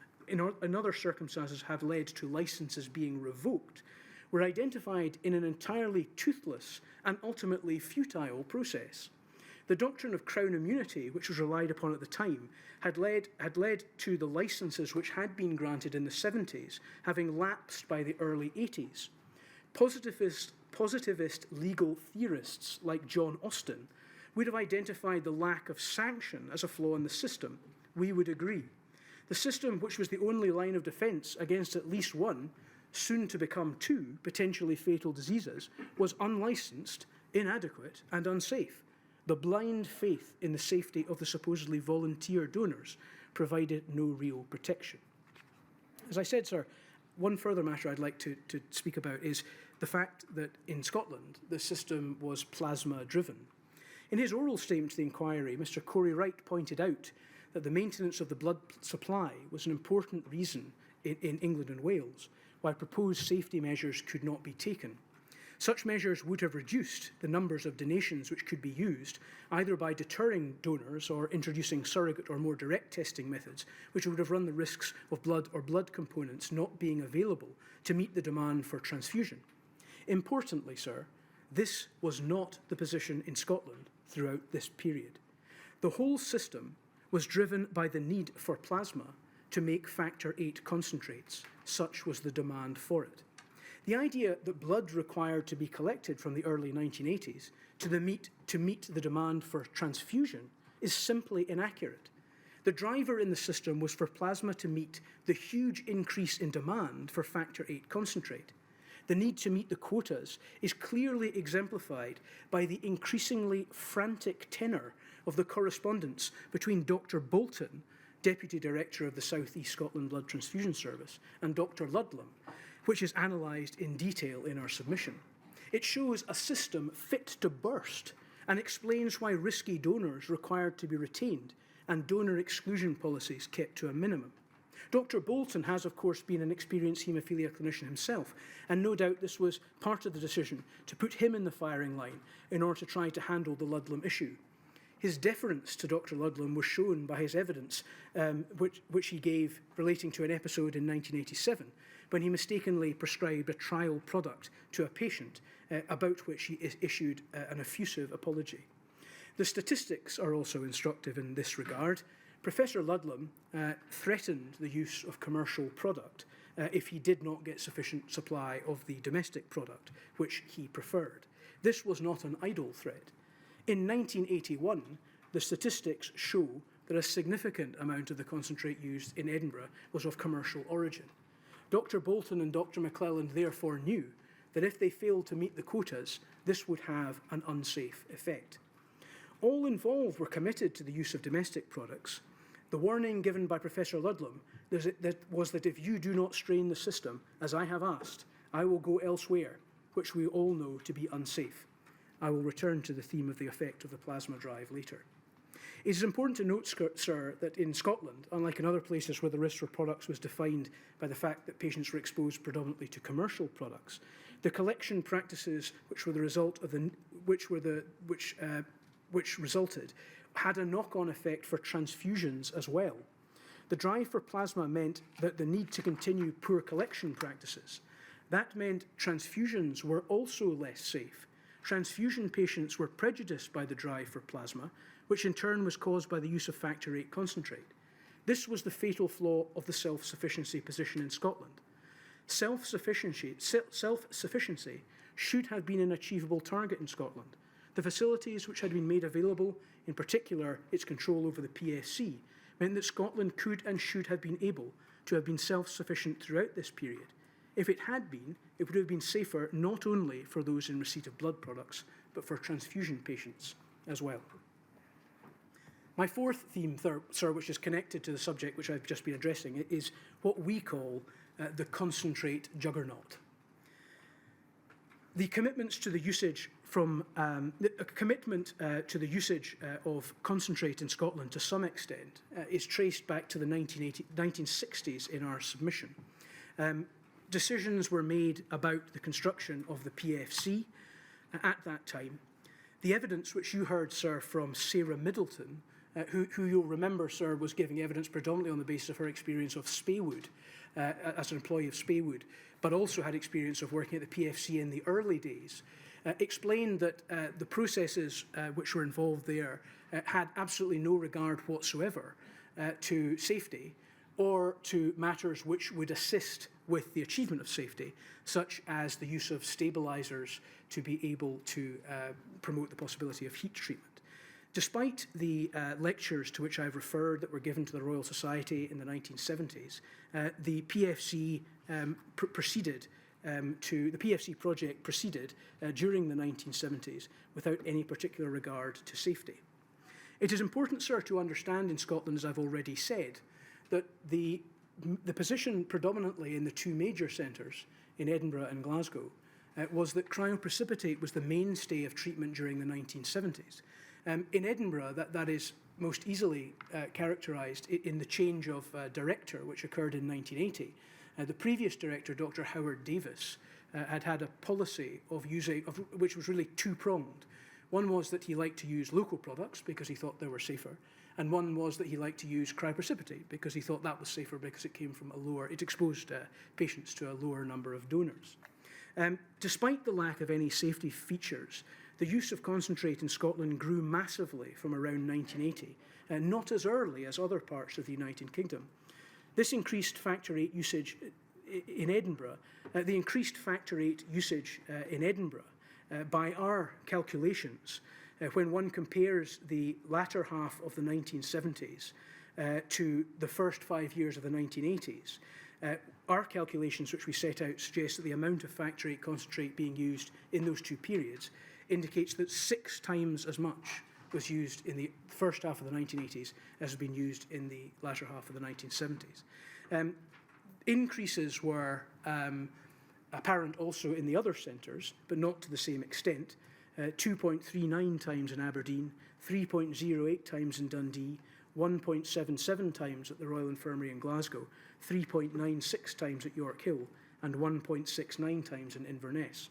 have led to licenses being revoked, were identified in an entirely toothless and ultimately futile process. The doctrine of Crown immunity, which was relied upon at the time, had led to the licenses which had been granted in the 70s having lapsed by the early 80s. Positivist legal theorists like John Austin would have identified the lack of sanction as a flaw in the system. We would agree. The system, which was the only line of defence against at least one, soon to become two, potentially fatal diseases, was unlicensed, inadequate, and unsafe. The blind faith in the safety of the supposedly volunteer donors provided no real protection. As I said, sir, one further matter I'd like to speak about is the fact that in Scotland the system was plasma-driven. In his oral statement to the inquiry, Mr. Corey Wright pointed out that the maintenance of the blood supply was an important reason in England and Wales why proposed safety measures could not be taken. Such measures would have reduced the numbers of donations which could be used, either by deterring donors or introducing surrogate or more direct testing methods, which would have run the risks of blood or blood components not being available to meet the demand for transfusion. Importantly, sir, this was not the position in Scotland throughout this period. The whole system was driven by the need for plasma to make factor VIII concentrates. Such was the demand for it. The idea that blood required to be collected from the early 1980s to meet the demand for transfusion is simply inaccurate. The driver in the system was for plasma to meet the huge increase in demand for factor VIII concentrate. The need to meet the quotas is clearly exemplified by the increasingly frantic tenor of the correspondence between Dr. Bolton, Deputy Director of the South East Scotland Blood Transfusion Service, and Dr. Ludlam, which is analysed in detail in our submission. It shows a system fit to burst and explains why risky donors required to be retained and donor exclusion policies kept to a minimum. Dr. Bolton has, of course, been an experienced haemophilia clinician himself, and no doubt this was part of the decision to put him in the firing line in order to try to handle the Ludlam issue. His deference to Dr. Ludlam was shown by his evidence, which he gave relating to an episode in 1987, when he mistakenly prescribed a trial product to a patient, about which he issued an effusive apology. The statistics are also instructive in this regard. Professor Ludlam threatened the use of commercial product if he did not get sufficient supply of the domestic product, which he preferred. This was not an idle threat. In 1981, the statistics show that a significant amount of the concentrate used in Edinburgh was of commercial origin. Dr. Bolton and Dr. McClelland therefore knew that if they failed to meet the quotas, this would have an unsafe effect. All involved were committed to the use of domestic products. The warning given by Professor Ludlam was that if you do not strain the system, as I have asked, I will go elsewhere, which we all know to be unsafe. I will return to the theme of the effect of the plasma drive later. It is important to note, sir, that in Scotland, unlike in other places where the risk for products was defined by the fact that patients were exposed predominantly to commercial products, the collection practices which were the result of which resulted had a knock-on effect for transfusions as well. The drive for plasma meant that the need to continue poor collection practices. That meant transfusions were also less safe. Transfusion patients were prejudiced by the drive for plasma, which in turn was caused by the use of factor VIII concentrate. This was the fatal flaw of the self-sufficiency position in Scotland. Self-sufficiency should have been an achievable target in Scotland. The facilities which had been made available, in particular its control over the PSC, meant that Scotland could and should have been able to have been self-sufficient throughout this period. If it had been, it would have been safer not only for those in receipt of blood products, but for transfusion patients as well. My fourth theme, sir, which is connected to the subject which I've just been addressing, is what we call the concentrate juggernaut. The commitments to the usage of concentrate in Scotland to some extent is traced back to the 1960s in our submission. Decisions were made about the construction of the PFC at that time. The evidence which you heard, sir, from Sarah Middleton, who you'll remember, sir, was giving evidence predominantly on the basis of her experience of Spaywood, as an employee of Spaywood, but also had experience of working at the PFC in the early days, explained that the processes which were involved there had absolutely no regard whatsoever to safety or to matters which would assist with the achievement of safety, such as the use of stabilisers to be able to promote the possibility of heat treatment. Despite the lectures to which I've referred that were given to the Royal Society in the 1970s, the PFC the PFC project proceeded during the 1970s without any particular regard to safety. It is important, sir, to understand in Scotland, as I've already said, that the position predominantly in the two major centres, in Edinburgh and Glasgow, was that cryoprecipitate was the mainstay of treatment during the 1970s. In Edinburgh, that is most easily characterised in the change of director, which occurred in 1980. The previous director, Dr. Howard Davis, had a policy of which was really two-pronged. One was that he liked to use local products because he thought they were safer, and one was that he liked to use cryoprecipitate because he thought that was safer because it came from it exposed patients to a lower number of donors. Despite the lack of any safety features, the use of concentrate in Scotland grew massively from around 1980, not as early as other parts of the United Kingdom. This increased factor VIII usage in Edinburgh, by our calculations, when one compares the latter half of the 1970s to the first 5 years of the 1980s, our calculations which we set out suggest that the amount of factor VIII concentrate being used in those two periods indicates that 6 times as much was used in the first half of the 1980s as has been used in the latter half of the 1970s. Increases were apparent also in the other centres, but not to the same extent. 2.39 times in Aberdeen, 3.08 times in Dundee, 1.77 times at the Royal Infirmary in Glasgow, 3.96 times at York Hill, and 1.69 times in Inverness.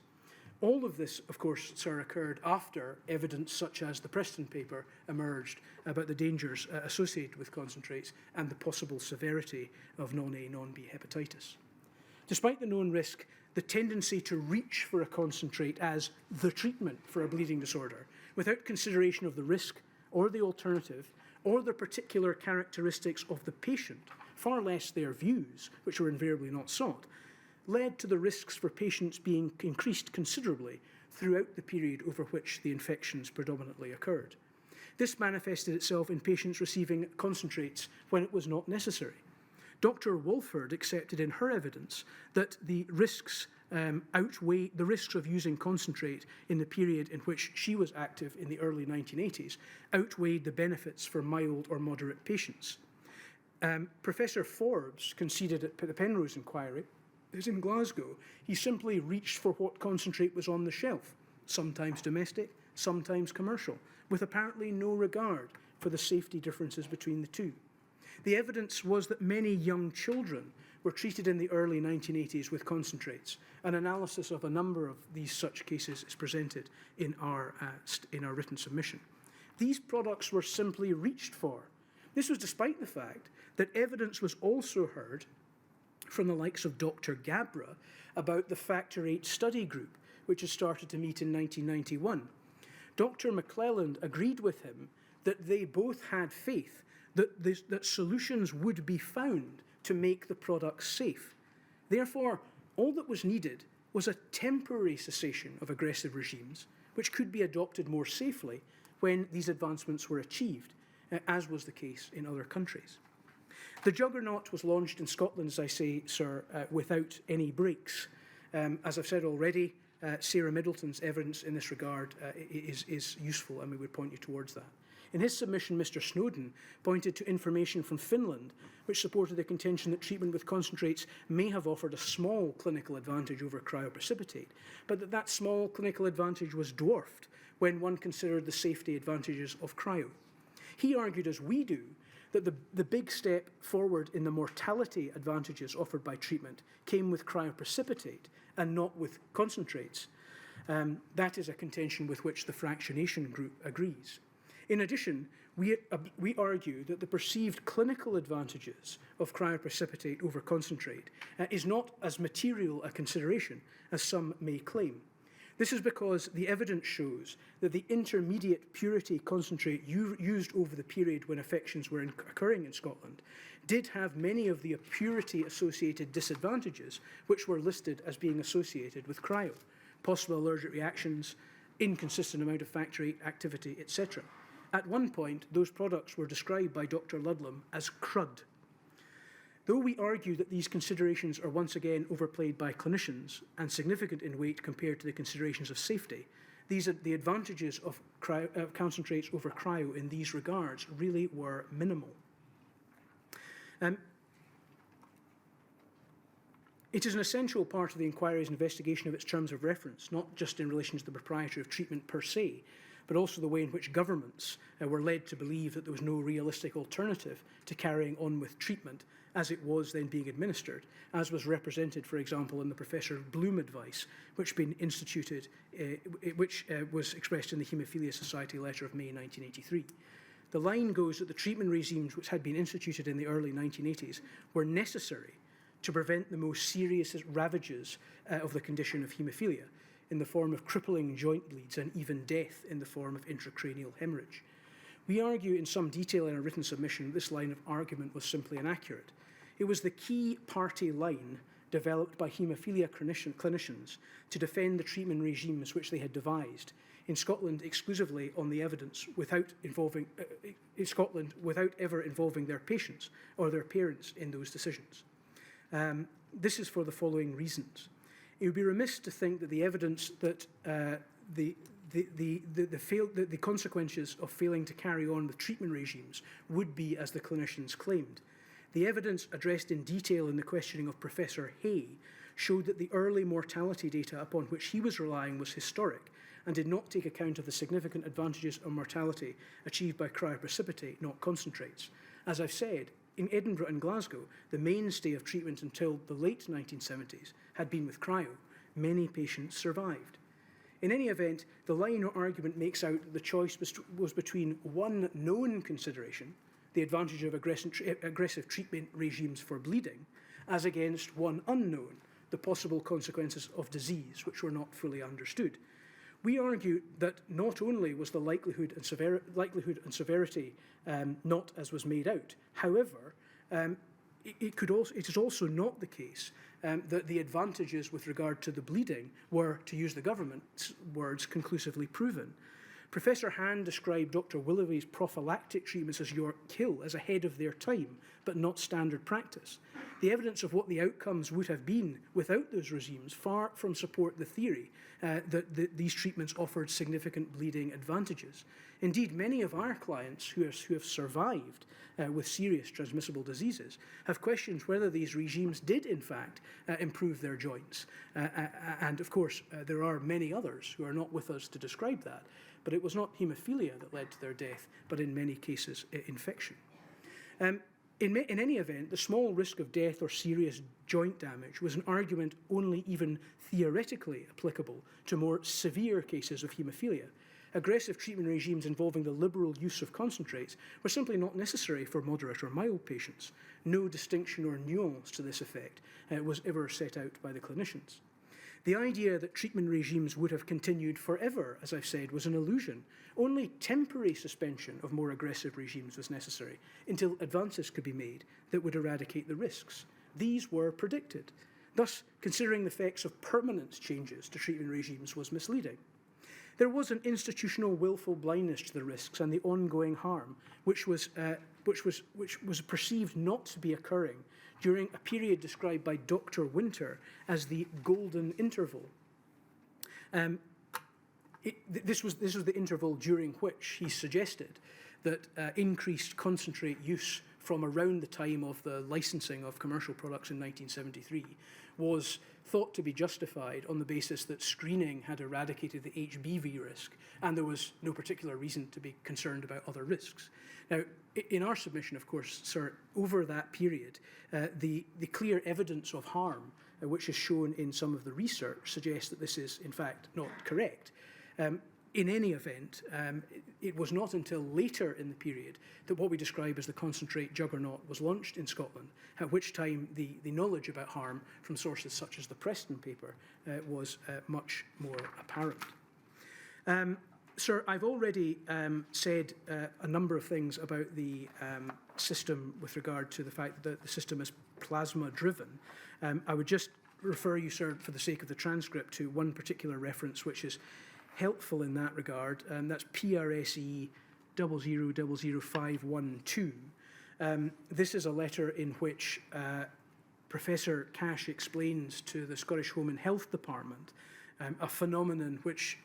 All of this, of course, sir, occurred after evidence such as the Preston paper emerged about the dangers associated with concentrates and the possible severity of non-A, non-B hepatitis. Despite the known risk, the tendency to reach for a concentrate as the treatment for a bleeding disorder, without consideration of the risk or the alternative, or the particular characteristics of the patient, far less their views, which were invariably not sought, led to the risks for patients being increased considerably throughout the period over which the infections predominantly occurred. This manifested itself in patients receiving concentrates when it was not necessary. Dr. Walford accepted in her evidence that the risks outweigh the risks of using concentrate in the period in which she was active in the early 1980s outweighed the benefits for mild or moderate patients. Professor Forbes conceded at the Penrose inquiry that in Glasgow he simply reached for what concentrate was on the shelf, sometimes domestic, sometimes commercial, with apparently no regard for the safety differences between the two. The evidence was that many young children were treated in the early 1980s with concentrates. An analysis of a number of these such cases is presented in our written submission. These products were simply reached for. This was despite the fact that evidence was also heard from the likes of Dr. Gabra about the Factor VIII study group, which had started to meet in 1991. Dr. McClelland agreed with him that they both had faith that solutions would be found to make the products safe. Therefore, all that was needed was a temporary cessation of aggressive regimes, which could be adopted more safely when these advancements were achieved, as was the case in other countries. The juggernaut was launched in Scotland, as I say, sir, without any breaks. As I've said already, Sarah Middleton's evidence in this regard is useful, and we would point you towards that. In his submission, Mr. Snowden pointed to information from Finland, which supported the contention that treatment with concentrates may have offered a small clinical advantage over cryoprecipitate, but that small clinical advantage was dwarfed when one considered the safety advantages of cryo. He argued, as we do, that the big step forward in the mortality advantages offered by treatment came with cryoprecipitate and not with concentrates. That is a contention with which the fractionation group agrees. In addition, we argue that the perceived clinical advantages of cryoprecipitate over concentrate is not as material a consideration as some may claim. This is because the evidence shows that the intermediate purity concentrate used over the period when infections were occurring in Scotland did have many of the purity-associated disadvantages which were listed as being associated with cryo: possible allergic reactions, inconsistent amount of factor VIII activity, etc. At one point, those products were described by Dr. Ludlam as crud. Though we argue that these considerations are once again overplayed by clinicians and significant in weight compared to the considerations of safety, the advantages of concentrates over cryo in these regards really were minimal. It is an essential part of the inquiry's investigation of its terms of reference, not just in relation to the propriety of treatment per se, but also the way in which governments were led to believe that there was no realistic alternative to carrying on with treatment as it was then being administered, as was represented, for example, in the Professor Bloom advice, which was expressed in the Haemophilia Society letter of May 1983. The line goes that the treatment regimes which had been instituted in the early 1980s were necessary to prevent the most serious ravages of the condition of haemophilia, in the form of crippling joint bleeds and even death in the form of intracranial hemorrhage. We argue in some detail in a written submission that this line of argument was simply inaccurate. It was the key party line developed by haemophilia clinicians to defend the treatment regimes which they had devised, in Scotland exclusively on the evidence without ever involving their patients or their parents in those decisions. This is for the following reasons. It would be remiss to think that the evidence that the consequences of failing to carry on with treatment regimes would be as the clinicians claimed. The evidence addressed in detail in the questioning of Professor Hay showed that the early mortality data upon which he was relying was historic and did not take account of the significant advantages of mortality achieved by cryoprecipitate, not concentrates. As I've said, in Edinburgh and Glasgow, the mainstay of treatment until the late 1970s had been with cryo. Many patients survived. In any event, the line or argument makes out that the choice was between one known consideration, the advantage of aggressive treatment regimes for bleeding, as against one unknown, the possible consequences of disease, which were not fully understood. We argue that not only was the likelihood and severity not as was made out, however, it is also not the case that the advantages with regard to the bleeding were, to use the government's words, conclusively proven. Professor Han described Dr. Willoughby's prophylactic treatments as York Kill as ahead of their time, but not standard practice. The evidence of what the outcomes would have been without those regimes far from support the theory that these treatments offered significant bleeding advantages. Indeed, many of our clients who have survived with serious transmissible diseases have questioned whether these regimes did, in fact, improve their joints. And of course, there are many others who are not with us to describe that. But it was not haemophilia that led to their death, but in many cases, infection. In any event, the small risk of death or serious joint damage was an argument only even theoretically applicable to more severe cases of haemophilia. Aggressive treatment regimes involving the liberal use of concentrates were simply not necessary for moderate or mild patients. No distinction or nuance to this effect was ever set out by the clinicians. The idea that treatment regimes would have continued forever, as I've said, was an illusion. Only temporary suspension of more aggressive regimes was necessary until advances could be made that would eradicate the risks. These were predicted. Thus, considering the effects of permanent changes to treatment regimes was misleading. There was an institutional willful blindness to the risks and the ongoing harm, which was perceived not to be occurring during a period described by Dr. Winter as the golden interval. This was the interval during which he suggested that increased concentrate use from around the time of the licensing of commercial products in 1973 was thought to be justified on the basis that screening had eradicated the HBV risk and there was no particular reason to be concerned about other risks. Now, in our submission, of course, sir, over that period, the clear evidence of harm, which is shown in some of the research, suggests that this is, in fact, not correct. In any event, it was not until later in the period that what we describe as the concentrate juggernaut was launched in Scotland, at which time the knowledge about harm from sources such as the Preston paper was much more apparent. Sir, I've already said a number of things about the system with regard to the fact that the system is plasma-driven. I would just refer you, sir, for the sake of the transcript, to one particular reference which is helpful in that regard, that's PRSE 0000512. This is a letter in which Professor Cash explains to the Scottish Home and Health Department a phenomenon which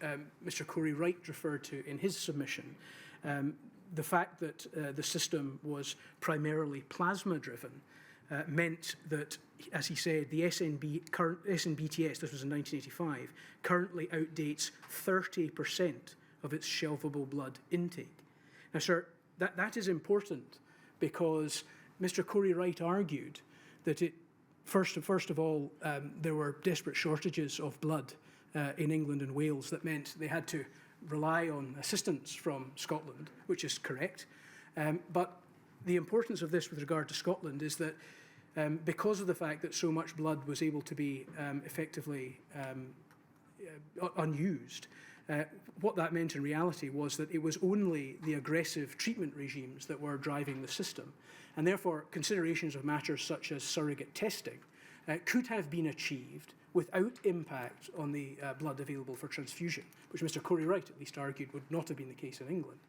Mr. Corey Wright referred to in his submission. The fact that the system was primarily plasma-driven meant that, as he said, the SNBTS, this was in 1985, currently outdates 30% of its shelvable blood intake. Now, sir, that is important because Mr. Corey Wright argued that first of all, there were desperate shortages of blood in England and Wales that meant they had to rely on assistance from Scotland, which is correct. But the importance of this with regard to Scotland is that because of the fact that so much blood was able to be effectively unused, what that meant in reality was that it was only the aggressive treatment regimes that were driving the system. And therefore, considerations of matters such as surrogate testing could have been achieved without impact on the blood available for transfusion, which Mr. Corey Wright at least argued would not have been the case in England.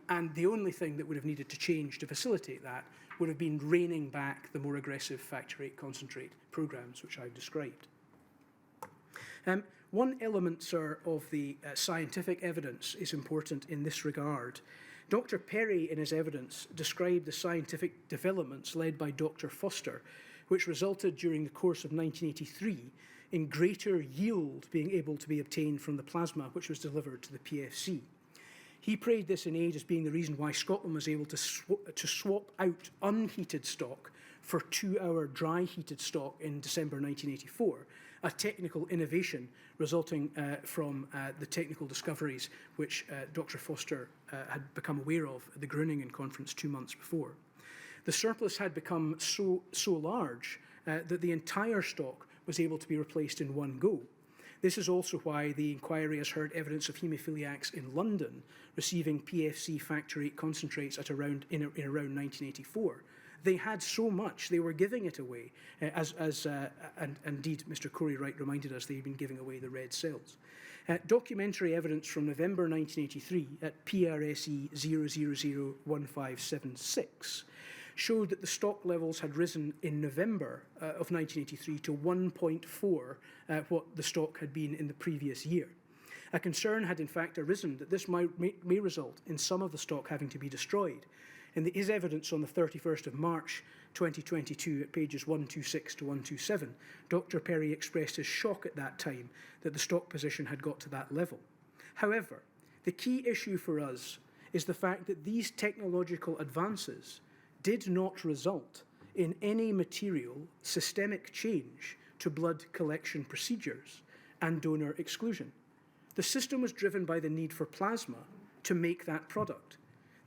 And the only thing that would have needed to change to facilitate that would have been reining back the more aggressive factor VIII concentrate programs, which I've described. One element, sir, of the scientific evidence is important in this regard. Dr. Perry, in his evidence, described the scientific developments led by Dr. Foster, which resulted during the course of 1983 in greater yield being able to be obtained from the plasma which was delivered to the PFC. He praised this in age as being the reason why Scotland was able to swap out unheated stock for 2-hour dry heated stock in December 1984, a technical innovation resulting from the technical discoveries which Dr. Foster had become aware of at the Groningen conference 2 months before. The surplus had become so large that the entire stock was able to be replaced in one go. This is also why the inquiry has heard evidence of haemophiliacs in London receiving PFC factor VIII concentrates at around 1984. They had so much, they were giving it away, and indeed Mr. Corey-Wright reminded us they'd been giving away the red cells. Documentary evidence from November 1983 at PRSE 0001576 showed that the stock levels had risen in November of 1983 to 1.4 what the stock had been in the previous year. A concern had in fact arisen that this may result in some of the stock having to be destroyed. And there is evidence on the 31st of March 2022 at pages 126 to 127. Dr. Perry expressed his shock at that time that the stock position had got to that level. However, the key issue for us is the fact that these technological advances did not result in any material systemic change to blood collection procedures and donor exclusion. The system was driven by the need for plasma to make that product.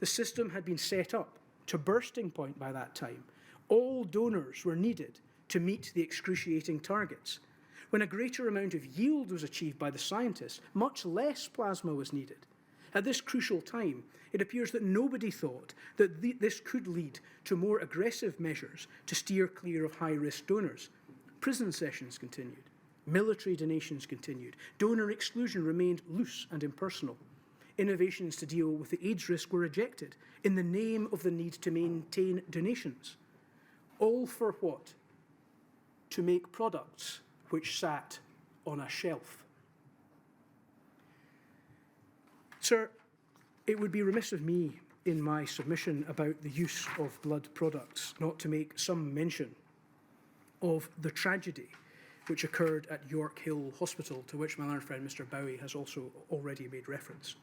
The system had been set up to bursting point by that time. All donors were needed to meet the excruciating targets. When a greater amount of yield was achieved by the scientists, much less plasma was needed. At this crucial time, it appears that nobody thought that this could lead to more aggressive measures to steer clear of high-risk donors. Prison sessions continued. Military donations continued. Donor exclusion remained loose and impersonal. Innovations to deal with the AIDS risk were rejected in the name of the need to maintain donations. All for what? To make products which sat on a shelf. Sir, it would be remiss of me in my submission about the use of blood products not to make some mention of the tragedy which occurred at York Hill Hospital, to which my learned friend Mr. Bowie has also already made reference.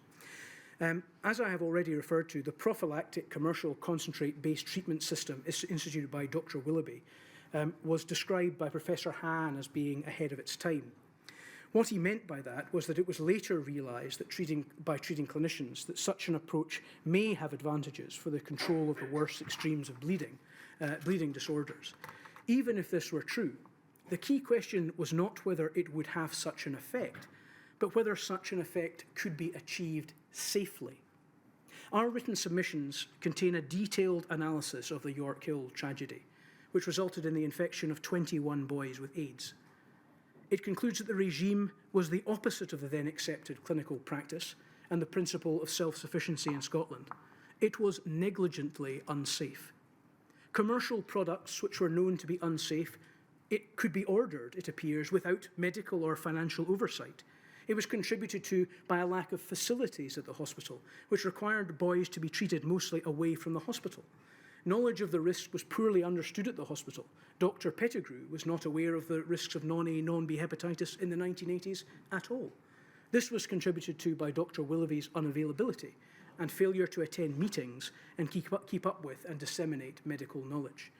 As I have already referred to, the prophylactic commercial concentrate-based treatment system instituted by Dr. Willoughby was described by Professor Hahn as being ahead of its time. What he meant by that was that it was later realised that by treating clinicians that such an approach may have advantages for the control of the worst extremes of bleeding disorders. Even if this were true, the key question was not whether it would have such an effect, but whether such an effect could be achieved safely. Our written submissions contain a detailed analysis of the York Hill tragedy, which resulted in the infection of 21 boys with AIDS. It concludes that the regime was the opposite of the then accepted clinical practice and the principle of self-sufficiency in Scotland. It was negligently unsafe. Commercial products which were known to be unsafe, it could be ordered, it appears, without medical or financial oversight. It was contributed to by a lack of facilities at the hospital, which required boys to be treated mostly away from the hospital. Knowledge of the risk was poorly understood at the hospital. Dr. Pettigrew was not aware of the risks of non-A, non-B hepatitis in the 1980s at all. This was contributed to by Dr. Willoughby's unavailability and failure to attend meetings and keep up with and disseminate medical knowledge.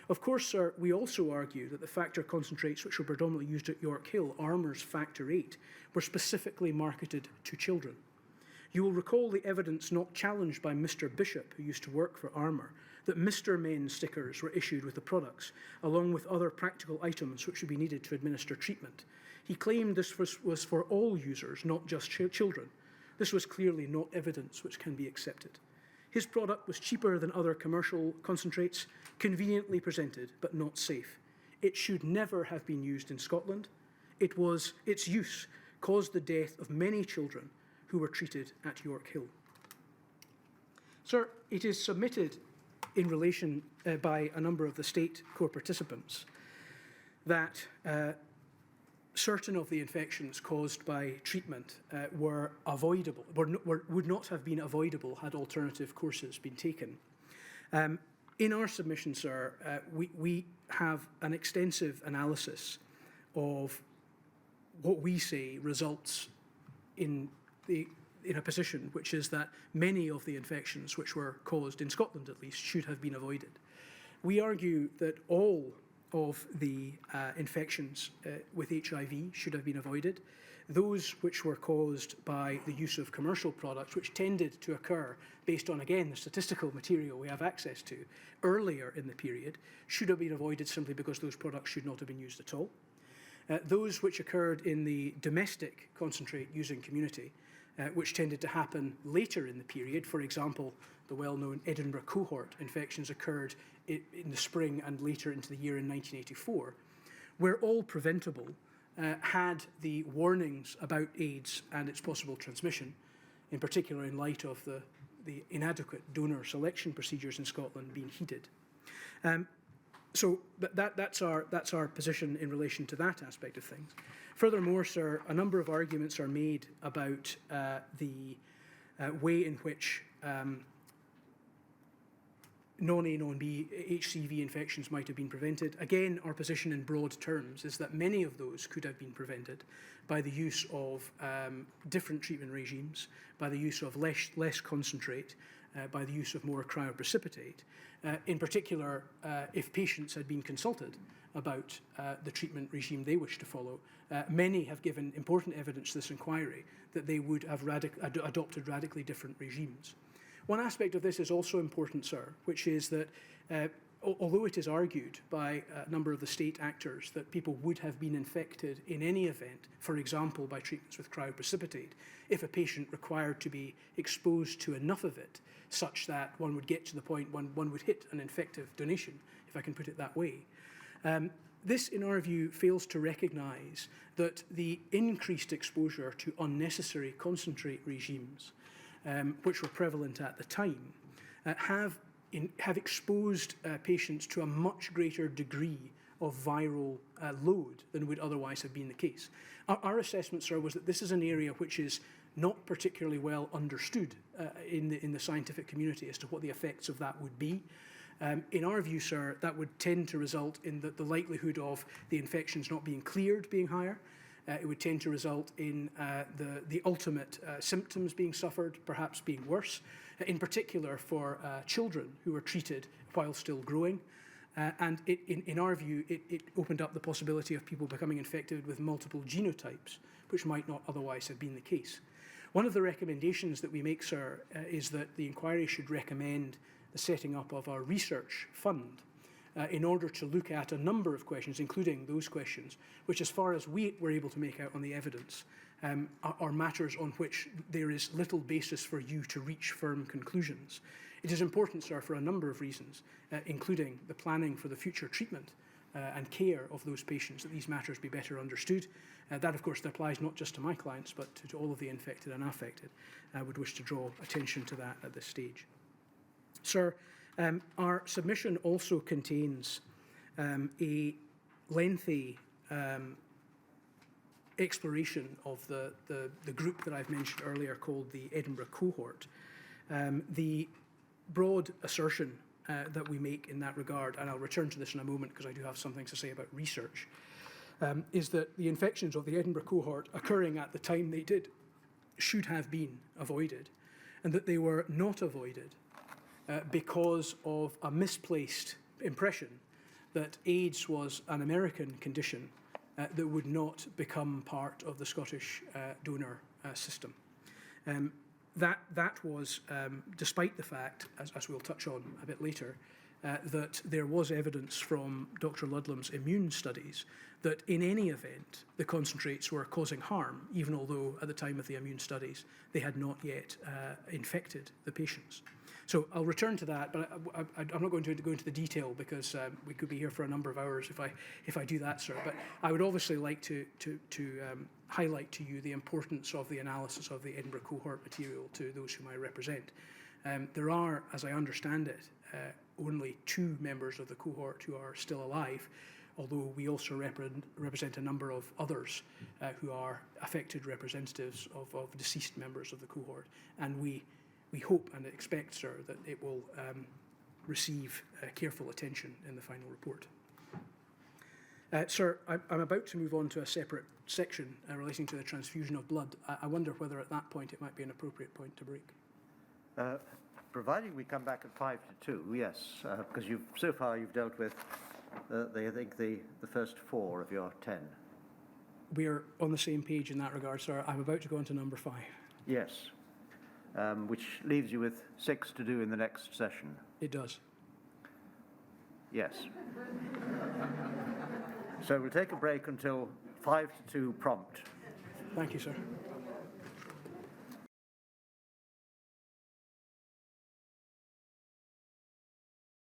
Of course, sir, we also argue that the factor concentrates which were predominantly used at York Hill, Armour's factor VIII, were specifically marketed to children. You will recall the evidence not challenged by Mr. Bishop, who used to work for Armour, that Mr. Men stickers were issued with the products, along with other practical items which would be needed to administer treatment. He claimed this was for all users, not just children. This was clearly not evidence which can be accepted. His product was cheaper than other commercial concentrates, conveniently presented, but not safe. It should never have been used in Scotland. Its use caused the death of many children who were treated at York Hill. Sir, it is submitted in relation by a number of the state core participants that certain of the infections caused by treatment were avoidable, would not have been avoidable had alternative courses been taken. In our submission, sir, we have an extensive analysis of what we say results in a position which is that many of the infections which were caused, in Scotland at least, should have been avoided. We argue that all of the infections with HIV should have been avoided. Those which were caused by the use of commercial products, which tended to occur based on, again, the statistical material we have access to earlier in the period, should have been avoided simply because those products should not have been used at all. Those which occurred in the domestic concentrate using community, which tended to happen later in the period, for example, the well-known Edinburgh cohort infections occurred in the spring and later into the year in 1984, were all preventable, had the warnings about AIDS and its possible transmission, in particular in light of the inadequate donor selection procedures in Scotland, being heeded. So that's our position in relation to that aspect of things. Furthermore, sir, a number of arguments are made about the way in which non-A, non-B HCV infections might have been prevented. Again, our position in broad terms is that many of those could have been prevented by the use of different treatment regimes, by the use of less concentrate, by the use of more cryoprecipitate. In particular, if patients had been consulted about the treatment regime they wish to follow, many have given important evidence to this inquiry that they would have adopted radically different regimes. One aspect of this is also important, sir, which is that although it is argued by a number of the state actors that people would have been infected in any event, for example, by treatments with cryoprecipitate, if a patient required to be exposed to enough of it such that one would get to the point when one would hit an infective donation, if I can put it that way. This, in our view, fails to recognise that the increased exposure to unnecessary concentrate regimes, which were prevalent at the time, have exposed patients to a much greater degree of viral load than would otherwise have been the case. Our assessment, sir, was that this is an area which is not particularly well understood in the scientific community as to what the effects of that would be. In our view, sir, that would tend to result in the likelihood of the infections not being cleared being higher. It would tend to result in the ultimate symptoms being suffered, perhaps being worse, in particular for children who were treated while still growing. And in our view, it opened up the possibility of people becoming infected with multiple genotypes, which might not otherwise have been the case. One of the recommendations that we make, sir, is that the inquiry should recommend the setting up of a research fund in order to look at a number of questions, including those questions, which, as far as we were able to make out on the evidence, are matters on which there is little basis for you to reach firm conclusions. It is important, sir, for a number of reasons, including the planning for the future treatment and care of those patients, that these matters be better understood. That, of course, applies not just to my clients, but to all of the infected and affected. I would wish to draw attention to that at this stage. Sir, our submission also contains a lengthy exploration of the group that I've mentioned earlier called the Edinburgh cohort. The broad assertion that we make in that regard, and I'll return to this in a moment because I do have something to say about research, is that the infections of the Edinburgh cohort occurring at the time they did should have been avoided, and that they were not avoided because of a misplaced impression that AIDS was an American condition that would not become part of the Scottish donor system. That was, despite the fact, as we'll touch on a bit later, that there was evidence from Dr. Ludlam's immune studies that in any event the concentrates were causing harm, even although at the time of the immune studies they had not yet infected the patients. So I'll return to that, but I'm not going to go into the detail because we could be here for a number of hours if I do that, sir. But I would obviously like to highlight to you the importance of the analysis of the Edinburgh cohort material to those whom I represent. There are, as I understand it, only 2 members of the cohort who are still alive, although we also represent a number of others who are affected representatives of deceased members of the cohort. And we hope and expect, sir, that it will receive careful attention in the final report. Sir, I'm about to move on to a separate section relating to the transfusion of blood. I wonder whether at that point it might be an appropriate point to break. Providing we come back at 1:55, yes, because so far you've dealt with I think the first 4 of your 10. We are on the same page in that regard, sir. I'm about to go on to number 5. Yes. Which leaves you with 6 to do in the next session. It does. Yes. So we'll take a break until 5 to 2 prompt. Thank you, sir.